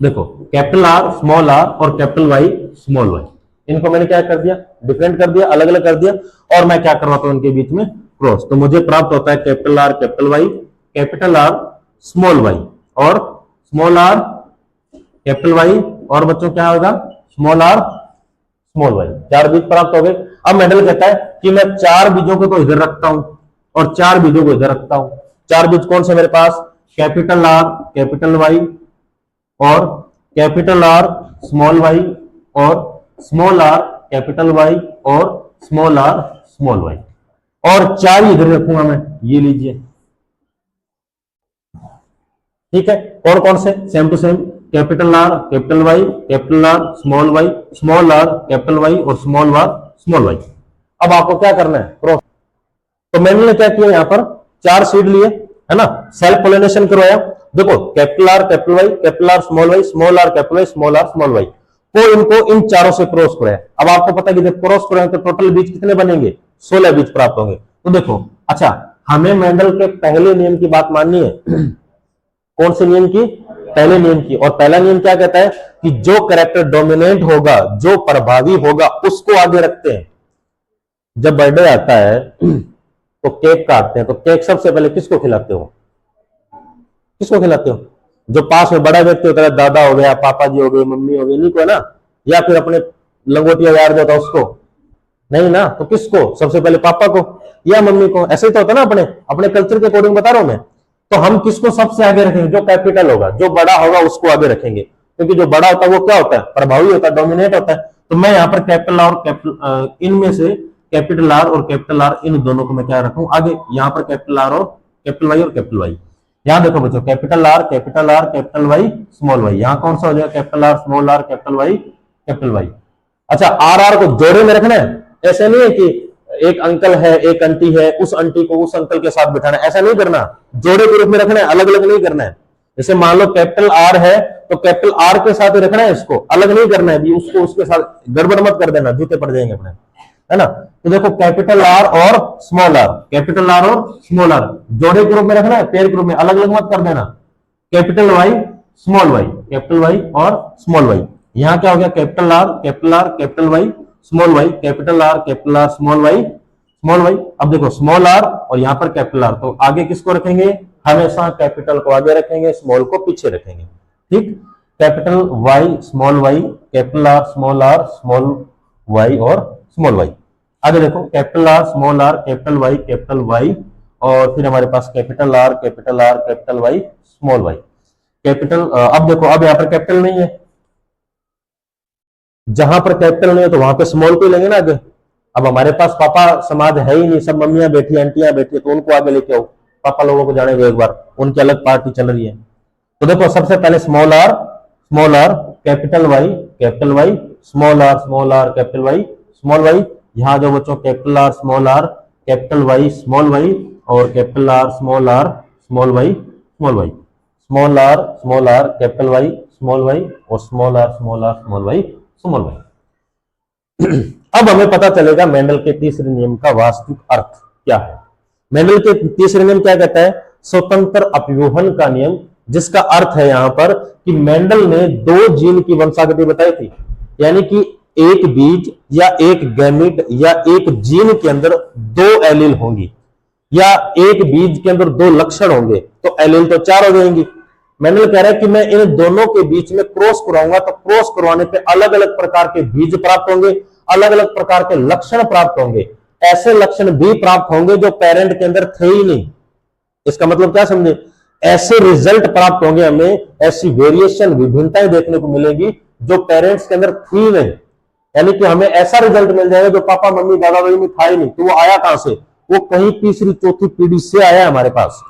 देखो कैपिटल आर स्मॉल आर और कैपिटल वाई स्मॉल वाई, इनको मैंने क्या कर दिया, डिफरेंट कर दिया, अलग अलग कर दिया, और मैं क्या करवाता हूं इनके बीच में क्रॉस। तो मुझे प्राप्त होता है capital R capital R small Y और स्मॉल आर कैपिटल वाई, और बच्चों क्या होगा, स्मॉल आर स्मॉल वाई। 4 बीज प्राप्त हो गए। अब मेंडल कहता है कि मैं 4 बीजों को तो इधर रखता हूं और 4 बीजों को इधर रखता हूं। 4 बीज कौन से मेरे पास, कैपिटल आर कैपिटल वाई और कैपिटल आर स्मॉल वाई और स्मॉल आर कैपिटल वाई और स्मॉल आर स्मॉल वाई, और 4 इधर रखूंगा मैं, ये लीजिए, ठीक है। और कौन से, same to same, capital R capital R small Y, small R capital Y और स्मॉल आर स्मॉल वाई। अब आपको क्या करना है, क्रॉस। तो मैंने क्या किया, यहां पर 4 सीड लिए, है ना, सेल्फ पोलिनेशन करवाया। देखो capital R capital R small Y, small R capital Y, small R small Y, तो इनको इन चारों से क्रॉस कराया। अब आपको पता है कि जब क्रॉस कराए तो टोटल बीज कितने बनेंगे, 16 बीज प्राप्त होंगे। तो देखो, अच्छा हमें मेंडल के पहले नियम की बात माननी है। कौन से नियम की, पहले नियम की। और पहला नियम क्या कहता है कि जो कैरेक्टर डोमिनेंट होगा, जो प्रभावी होगा, उसको आगे रखते हैं। जब बर्थडे आता है तो केक काटते हैं, तो केक सबसे पहले किसको खिलाते हो, किसको खिलाते हो, जो पास में बड़ा व्यक्ति होता है, दादा हो गया, पापा जी हो गए, मम्मी हो गई, नहीं को ना, या फिर अपने लंगोटिया यार जो होता उसको, नहीं ना, तो किसको, सबसे पहले पापा को या मम्मी को। ऐसे ही तो होता है ना, अपने अपने कल्चर के अकॉर्डिंग बता रहा हूं मैं। तो हम किसको सबसे आगे रखेंगे, जो कैपिटल होगा, जो बड़ा होगा उसको आगे रखेंगे, क्योंकि जो बड़ा होता है वो क्या होता है, प्रभावी होता है, डोमिनेट होता है। तो मैं यहाँ पर कैपिटल आर और कैपिटल इनमें से कैपिटल आर और कैपिटल आर इन दोनों को मैं क्या रखूं आगे, यहाँ पर कैपिटल आर और कैपिटल वाई और कैपिटल वाई। यहाँ देखो बच्चों, capital R capital Y small Y, यहाँ कौन सा हो जाएगा capital R small R capital Y. अच्छा, आर आर को जोड़े में रखना है, ऐसा नहीं है कि एक अंकल है एक आंटी है, उस आंटी को उस अंकल के साथ बिठाना, ऐसा नहीं करना, जोड़े के रूप में रखना है, अलग अलग नहीं करना है। जैसे मान लो कैपिटल आर है तो कैपिटल आर के साथ ही रखना है, इसको अलग नहीं करना है, उसको उसके साथ गड़बड़ मत कर देना, जूते पड़ जाएंगे अपने, है ना। तो देखो कैपिटल आर और स्मॉल आर, कैपिटल आर और स्मॉल आर जोड़े के रूप में रखना है, पेयर के रूप में, अलग अलग मत कर देना। Capital Y small Y, capital Y और स्मॉल वाई, यहां क्या हो गया capital R capital Y small Y, capital R small Y. अब देखो स्मॉल आर और यहां पर कैपिटल आर, तो आगे किसको रखेंगे, हमेशा कैपिटल को आगे रखेंगे, स्मॉल को पीछे रखेंगे, ठीक। Capital Y small capital R small Y और स्मॉल वाई। आगे देखो कैपिटल आर कैपिटल वाई और फिर हमारे पास capital R capital Y small Y, capital. अब देखो अब यहां पर कैपिटल नहीं है, जहां पर कैपिटल नहीं है तो वहां पे स्मॉल को लेंगे ना आगे। अब हमारे पास पापा समाज है ही नहीं, सब मम्मियां बैठी आंटियां बैठी, तो उनको आगे लेके आओ, पापा लोगों को जाने दो एक बार, उनकी अलग पार्टी चल रही है। तो देखो सबसे पहले small R capital Y small R capital Y. यहां जो बच्चों capital R capital Y small Y और capital R small Y small R capital Y small Y और स्मॉल आर स्मॉल वाई। अब हमें पता चलेगा मेंडल के तीसरे नियम का वास्तविक अर्थ क्या है। मेंडल के तीसरे नियम क्या कहता है, स्वतंत्र अपव्यूहन का नियम, जिसका अर्थ है यहां पर कि मेंडल ने दो जीन की वंशागति बताई थी, यानी कि एक बीज या एक गैमीट या एक जीन के अंदर दो एलील होंगी या एक बीज के अंदर दो लक्षण होंगे, तो एलील तो चार हो जाएंगी। मेंडल कह रहा है कि मैं इन दोनों के बीच में क्रॉस करवाऊंगा, तो क्रॉस करवाने पे अलग अलग प्रकार के बीज प्राप्त होंगे, अलग अलग प्रकार के लक्षण प्राप्त होंगे, ऐसे लक्षण भी प्राप्त होंगे जो पेरेंट के अंदर थे ही नहीं। इसका मतलब क्या समझे, ऐसे रिजल्ट प्राप्त होंगे, हमें ऐसी वेरिएशन विभिन्नताएं देखने को मिलेगी जो पेरेंट्स के अंदर थी नहीं, यानी कि हमें ऐसा रिजल्ट मिल जाएगा जो पापा मम्मी दादा दादी में था ही नहीं। तो वो आया कहां से, वो कहीं तीसरी चौथी पीढ़ी से आया हमारे पास।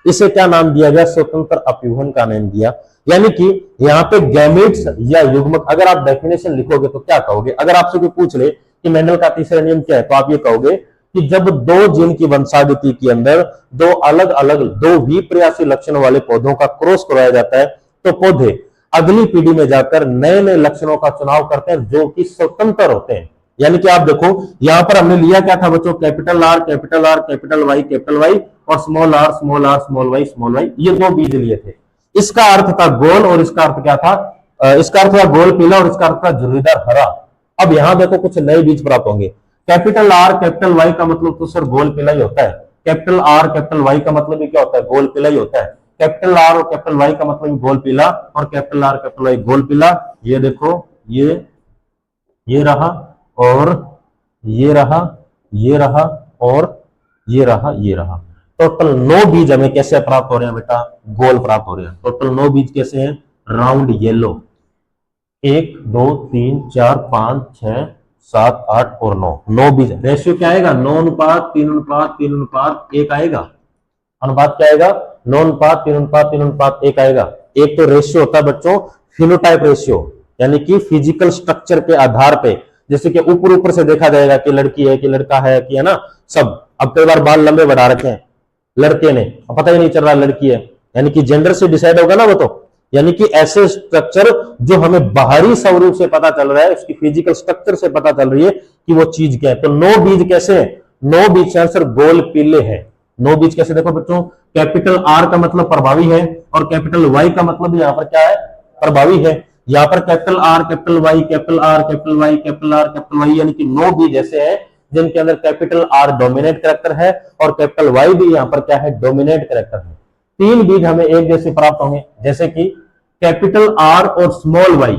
इसे क्या नाम दिया गया, स्वतंत्र अपव्यूहन का नाम दिया। यानी कि यहाँ पे गैमेट्स या युग्मक, अगर आप डेफिनेशन लिखोगे तो क्या कहोगे, अगर आपसे कोई पूछ ले कि मेंडल का तीसरा नियम क्या है, तो आप ये कहोगे कि जब दो जीन की वंशागति के अंदर दो अलग अलग दो विप्रयासी लक्षणों वाले पौधों का क्रॉस करवाया जाता है, तो पौधे अगली पीढ़ी में जाकर नए नए लक्षणों का चुनाव करते हैं जो कि स्वतंत्र होते हैं। यानी कि आप देखो यहां पर हमने लिया क्या था बच्चों, कैपिटल आर कैपिटल वाई और स्मॉल वाई, ये दो बीज लिए थे। इसका अर्थ था गोल और इसका अर्थ क्या था, इसका अर्थ था गोल पीला और इसका अर्थ था झुर्रीदार हरा। अब यहां देखो कुछ नए बीज प्राप्त होंगे। कैपिटल आर कैपिटल वाई का मतलब तो सर गोल पीला ही होता है, कैपिटल आर कैपिटल वाई का मतलब भी क्या होता है, गोल पीला ही होता है। कैपिटल आर और कैपिटल वाई का मतलब गोल पीला और कैपिटल आर कैपिटल वाई गोल पीला। ये देखो ये रहा और ये रहा और ये रहा। टोटल 9 बीज हमें कैसे प्राप्त हो रहे हैं बेटा, गोल प्राप्त हो रहे हैं। टोटल 9 बीज कैसे हैं, राउंड येलो, 1 2 3 4 5 6 7 8 और 9 बीज। रेशियो क्या आएगा, 9 अनुपात 3 अनुपात 3 अनुपात 1 आएगा। अनुपात क्या आएगा, 9 अनुपात 3 अनुपात 3 अनुपात 1 आएगा। एक तो रेशियो होता है बच्चों फिनोटाइप रेशियो, यानी कि फिजिकल स्ट्रक्चर के आधार पे, जैसे कि ऊपर से देखा जाएगा कि लड़की है कि लड़का है कि है ना सब। अब कई बार बाल लंबे बढ़ा रखे हैं लड़के ने, अब पता ही नहीं चल रहा लड़की है, यानी कि जेंडर से डिसाइड होगा ना वो तो। यानी कि ऐसे स्ट्रक्चर जो हमें बाहरी स्वरूप से पता चल रहा है, उसकी फिजिकल स्ट्रक्चर से पता चल रही है कि वो चीज क्या है। तो 9 बीज कैसे है, 9 बीज के आंसर गोल पीले हैं। 9 बीज कैसे, देखो बच्चों कैपिटल आर का मतलब प्रभावी है और कैपिटल वाई का मतलब यहाँ पर क्या है, प्रभावी है। यहाँ पर capital R capital Y capital R capital Y capital R capital Y, यानी कि 9 बीज ऐसे हैं जिनके अंदर कैपिटल आर डोमिनेट कैरेक्टर है और कैपिटल वाई भी यहाँ पर क्या है, डोमिनेट कैरेक्टर है। 3 बीज हमें एक जैसे प्राप्त होंगे, जैसे कि कैपिटल आर और स्मॉल वाई।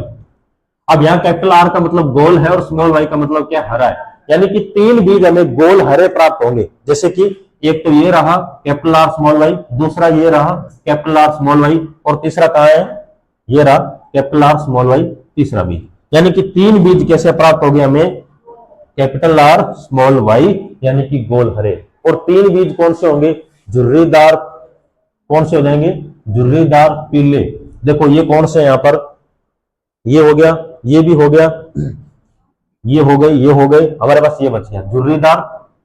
अब यहाँ कैपिटल आर का मतलब गोल है और स्मॉल वाई का मतलब क्या, हरा है। यानी कि 3 बीज हमें गोल हरे प्राप्त होंगे, जैसे कि एक तो ये रहा कैपिटल आर स्मॉल वाई, दूसरा ये रहा कैपिटल आर स्मॉल वाई और तीसरा कहां है, ये रहा कैपिटल आर स्मॉल वाई तीसरा बीज। यानी कि 3 बीज कैसे प्राप्त हो गए हमें, कैपिटल आर स्मॉल वाई, यानी कि गोल हरे। और 3 बीज कौन से होंगे, झुर्रीदार, कौन से हो जाएंगे, झुर्रीदार पीले। देखो ये कौन से यहां पर, ये हो गया, ये भी हो गया, ये हो गए, ये हो गए, हमारे पास ये बच गया झुर्रीदार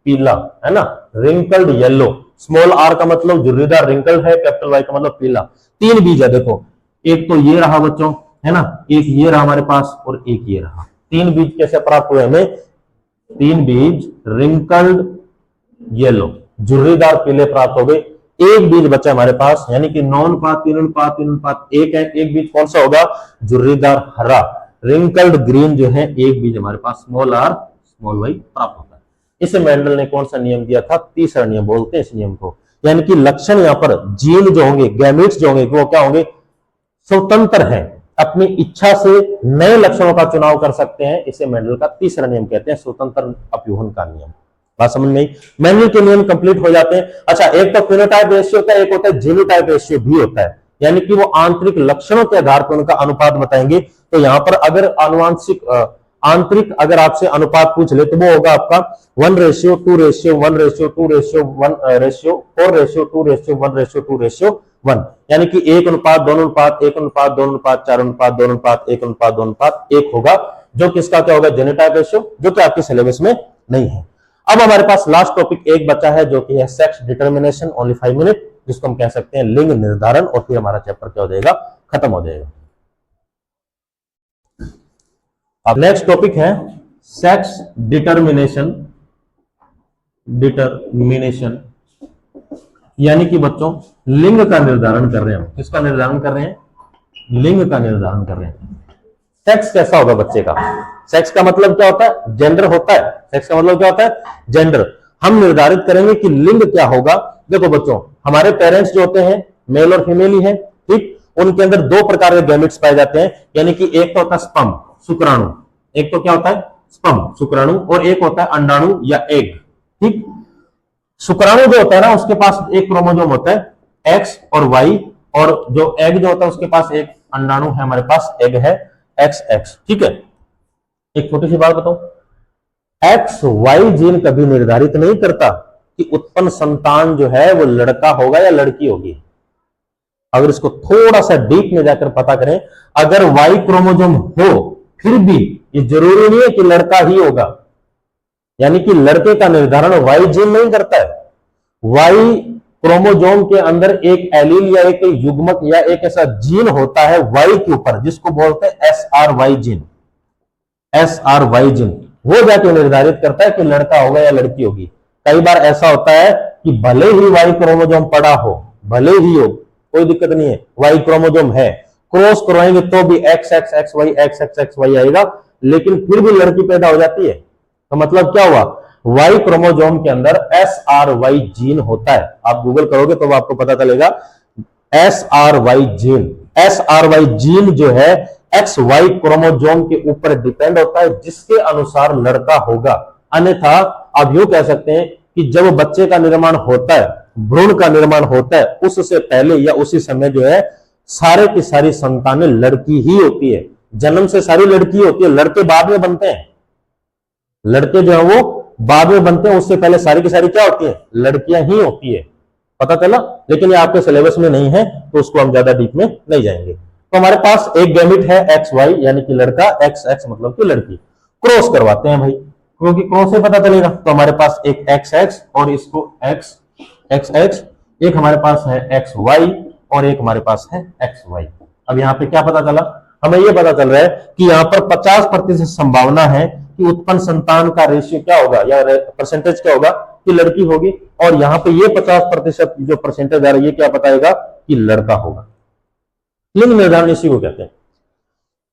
पीला, है ना, रिंकल्ड येलो। स्मॉल आर का मतलब झुर्रीदार रिंकल्ड है, कैपिटल वाई का मतलब पीला। 3 बीज है देखो, एक तो ये रहा बच्चों, है ना, एक ये रहा हमारे पास और एक ये रहा। 3 बीज कैसे प्राप्त हुए हमें, 3 बीज रिंकल्ड येलो, झुर्रीदार पीले प्राप्त हो गए। एक बीज बचा हमारे पास, यानी कि 9 अनुपात 3 अनुपात 3 अनुपात 1 है। एक बीज कौन सा होगा, झुर्रीदार हरा, रिंकल्ड ग्रीन जो है, एक बीज हमारे पास स्मॉल आर स्मॉल वाई प्राप्त होता है। इसे मेंडल ने कौन सा नियम दिया था, तीसरा नियम बोलते हैं इस नियम को। यानी कि लक्षण यहां पर जीन जो होंगे, गैमेट्स जो होंगे, वो क्या होंगे, स्वतंत्र है, अपनी इच्छा से नए लक्षणों का चुनाव कर सकते हैं। इसे मेंडल का तीसरा नियम कहते हैं, स्वतंत्र अपयूहन का नियम। बात समझ में आई, मेंडल के नियम कंप्लीट हो जाते हैं। अच्छा, एक तो फिनोटाइप रेशियो होता है, एक होता है जीनोटाइप रेशियो भी होता है, यानी कि वो आंतरिक लक्षणों के आधार पर उनका अनुपात बताएंगे। तो यहां पर अगर आनुवांशिक आंतरिक अगर आपसे अनुपात पूछ ले तो वो होगा आपका 1:2:1:1:2:1:4:2:1:1, यानी कि 1 अनुपात 2 अनुपात 1 अनुपात 2 अनुपात 4 अनुपात 2 अनुपात 1 अनुपात 2 अनुपात 1 होगा, जो किसका क्या होगा, जेनोटाइप रेशियो, जो कि आपके सिलेबस में नहीं है। अब हमारे पास लास्ट टॉपिक एक बचा है, जो कि है सेक्स डिटर्मिनेशन, ओनली 5 मिनट, जिसको हम कह सकते हैं लिंग निर्धारण, और फिर हमारा चैप्टर क्या हो जाएगा, खत्म हो जाएगा। अब नेक्स्ट टॉपिक है सेक्स डिटर्मिनेशन, यानी कि बच्चों लिंग का निर्धारण कर रहे हैं हम। किसका निर्धारण कर रहे हैं, लिंग का निर्धारण कर रहे हैं। सेक्स कैसा होगा बच्चे का, सेक्स का मतलब क्या होता है, जेंडर होता है। सेक्स का मतलब क्या होता है, जेंडर। हम निर्धारित करेंगे कि लिंग क्या होगा। देखो बच्चों, हमारे पेरेंट्स जो होते हैं मेल और फीमेल ही है, ठीक, उनके अंदर 2 प्रकार के गैमेट्स पाए जाते हैं, यानी कि एक तो होता है स्पर्म, शुक्राणु, एक तो क्या होता है स्पर्म शुक्राणु, और एक होता है अंडाणु या एग, ठीक। शुक्राणु जो होता है ना, उसके पास एक क्रोमोसोम होता है एक्स और वाई, और जो एग जो होता है उसके पास एक अंडाणु है, हमारे पास एग है XX, ठीक है। एक छोटी सी बात बताओ, XY जीन कभी निर्धारित नहीं करता कि उत्पन्न संतान जो है वो लड़का होगा या लड़की होगी। अगर इसको थोड़ा सा डीप में जाकर पता करें, अगर Y क्रोमोसोम हो फिर भी ये जरूरी नहीं है कि लड़का ही होगा, यानी कि लड़के का निर्धारण Y जीन नहीं करता है। Y क्रोमोसोम के अंदर एक एलील या एक युग्मक या एक ऐसा जीन होता है Y के ऊपर, जिसको बोलते हैं SRY जीन। SRY जीन वो जाके निर्धारित करता है कि लड़का होगा या लड़की होगी। कई बार ऐसा होता है कि भले ही Y क्रोमोसोम पड़ा हो, भले ही हो, कोई दिक्कत नहीं है, Y क्रोमोसोम है, क्रॉस करवाएंगे तो भी XXXY आएगा, लेकिन फिर भी लड़की पैदा हो जाती है। तो मतलब क्या हुआ, Y क्रोमोसोम के अंदर SRY जीन होता है। आप गूगल करोगे तो आपको पता चलेगा SRY जीन। SRY जीन जो है XY क्रोमोसोम के ऊपर डिपेंड होता है, जिसके अनुसार लड़का होगा। अन्यथा आप यूं कह सकते हैं कि जब बच्चे का निर्माण होता है, भ्रूण का निर्माण होता है, उससे पहले या उसी समय जो है सारे की सारी संतानें लड़की ही होती है। जन्म से सारी लड़की होती है, लड़के बाद में बनते हैं, लड़के जो है वो बाद में बनते हैं, उससे पहले सारी की सारी क्या होती है, लड़कियां ही होती है। पता चला, लेकिन ये आपके सिलेबस में नहीं है तो उसको हम ज्यादा डीप में नहीं जाएंगे। तो हमारे पास एक गैमेट है XY यानी कि लड़का, XX मतलब कि लड़की। क्रॉस करवाते हैं भाई, क्योंकि क्रॉस से पता चलेगा। तो हमारे पास एक XX और इसको XX, एक हमारे पास है XY और एक हमारे पास है XY। अब यहाँ पे क्या पता चला, हमें यह पता चल रहा है कि यहाँ पर 50% संभावना है कि उत्पन्न संतान का रेशियो क्या होगा या परसेंटेज क्या होगा कि लड़की होगी, और यहाँ पे ये 50% जो परसेंटेज आ रहा है ये क्या बताएगा कि लड़का होगा। लिंग निर्धारण इसी को कहते हैं।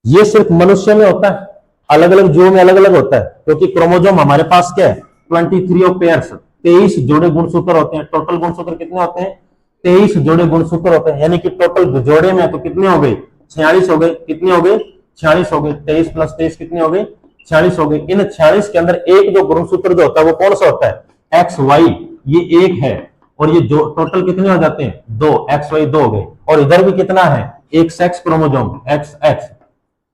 ये सिर्फ मनुष्य में होता है, अलग अलग जीवों में अलग अलग होता है, क्योंकि क्रोमोसोम हमारे पास क्या है 23 पेयर्स, 23 जोड़े गुणसूत्र होते हैं। टोटल गुणसूत्र कितने होते हैं, 23 जोड़े गुणसूत्र होते हैं, यानी कि टोटल जोड़े में तो कितने हो गए 46 हो गए। कितने हो गए 46 हो गए। 23 + 23 कितने हो गए 46 हो गए। इन 46 के अंदर एक जो गुणसूत्र जो होता है वो कौन सा होता है XY, ये एक है, और ये जो टोटल कितने हो जाते हैं 2, XY 2 हो गए। और इधर भी कितना है एक सेक्स क्रोमोसोम XX,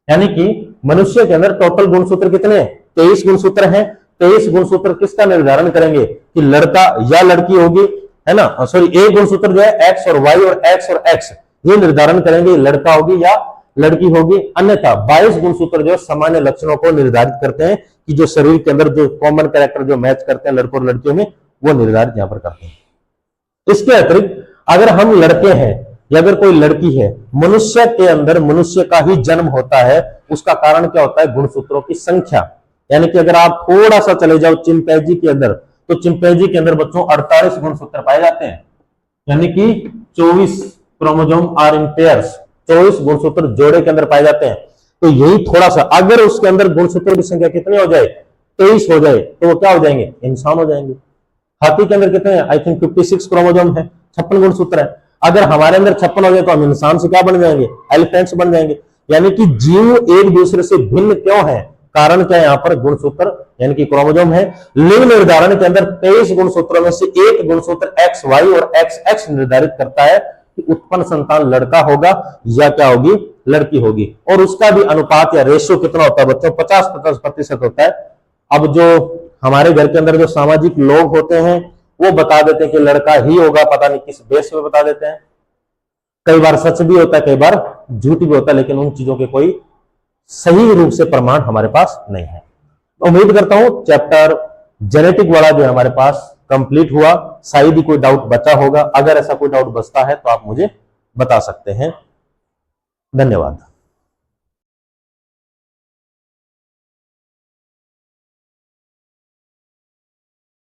यानी कि मनुष्य के अंदर टोटल गुणसूत्र कितने हैं? 23 गुणसूत्र हैं। 23 गुणसूत्र किसका निर्धारण करेंगे कि लड़का या लड़की होगी, है ना, सॉरी, एक गुणसूत्र जो है एक्स और वाई और एक्स और एक्स, ये निर्धारण करेंगे लड़का होगी या लड़की होगी। अन्यथा 22 गुणसूत्र जो सामान्य लक्षणों को निर्धारित करते हैं कि जो शरीर के अंदर जो कॉमन कैरेक्टर जो मैच करते हैं लड़कों और लड़कियों में, वो निर्धारित यहां पर करते हैं। इसके अतिरिक्त अगर हम लड़के हैं या अगर कोई लड़की है, मनुष्य के अंदर मनुष्य का ही जन्म होता है, उसका कारण क्या होता है? गुणसूत्रों की संख्या। यानी कि अगर आप थोड़ा सा चले जाओ चिंपैंजी के अंदर, तो चिंपैंजी के अंदर बच्चों 48 गुणसूत्र पाए जाते हैं, यानी कि 24 क्रोमोसोम आर इन पेयर्स, 24 गुणसूत्र जोड़े के अंदर पाए जाते हैं। तो यही थोड़ा सा, अगर उसके अंदर गुणसूत्रों की संख्या कितनी हो जाए? 23 हो जाए, तो वो क्या हो जाएंगे? इंसान हो जाएंगे। हाथी के अंदर कितने हैं? आई थिंक 56 क्रोमोसोम है, 56 गुणसूत्र है। अगर हमारे अंदर 56 हो जाए तो हम इंसान से क्या बन जाएंगे? एलिफेंट्स बन जाएंगे। यानी कि जीव एक दूसरे से भिन्न क्यों है? कारण क्या है? यहां पर गुणसूत्र यानी कि क्रोमोसोम है। लिंग निर्धारण के अंदर 23 गुणसूत्रों में से एक गुणसूत्र एक्स वाई और एक्स एक्स निर्धारित करता है कि उत्पन्न संतान लड़का होगा या क्या होगी? लड़की होगी। और उसका भी अनुपात या रेशियो कितना होता है बच्चों? 50-50% होता है। अब जो हमारे घर के अंदर जो सामाजिक लोग होते हैं वो बता देते हैं कि लड़का ही होगा, पता नहीं किस बेस पे बता देते हैं। कई बार सच भी होता है, कई बार झूठ भी होता है, लेकिन उन चीजों के कोई सही रूप से प्रमाण हमारे पास नहीं है। उम्मीद करता हूं चैप्टर जेनेटिक वाला जो है हमारे पास कंप्लीट हुआ। शायद ही कोई डाउट बचा होगा, अगर ऐसा कोई डाउट बचता है तो आप मुझे बता सकते हैं। धन्यवाद।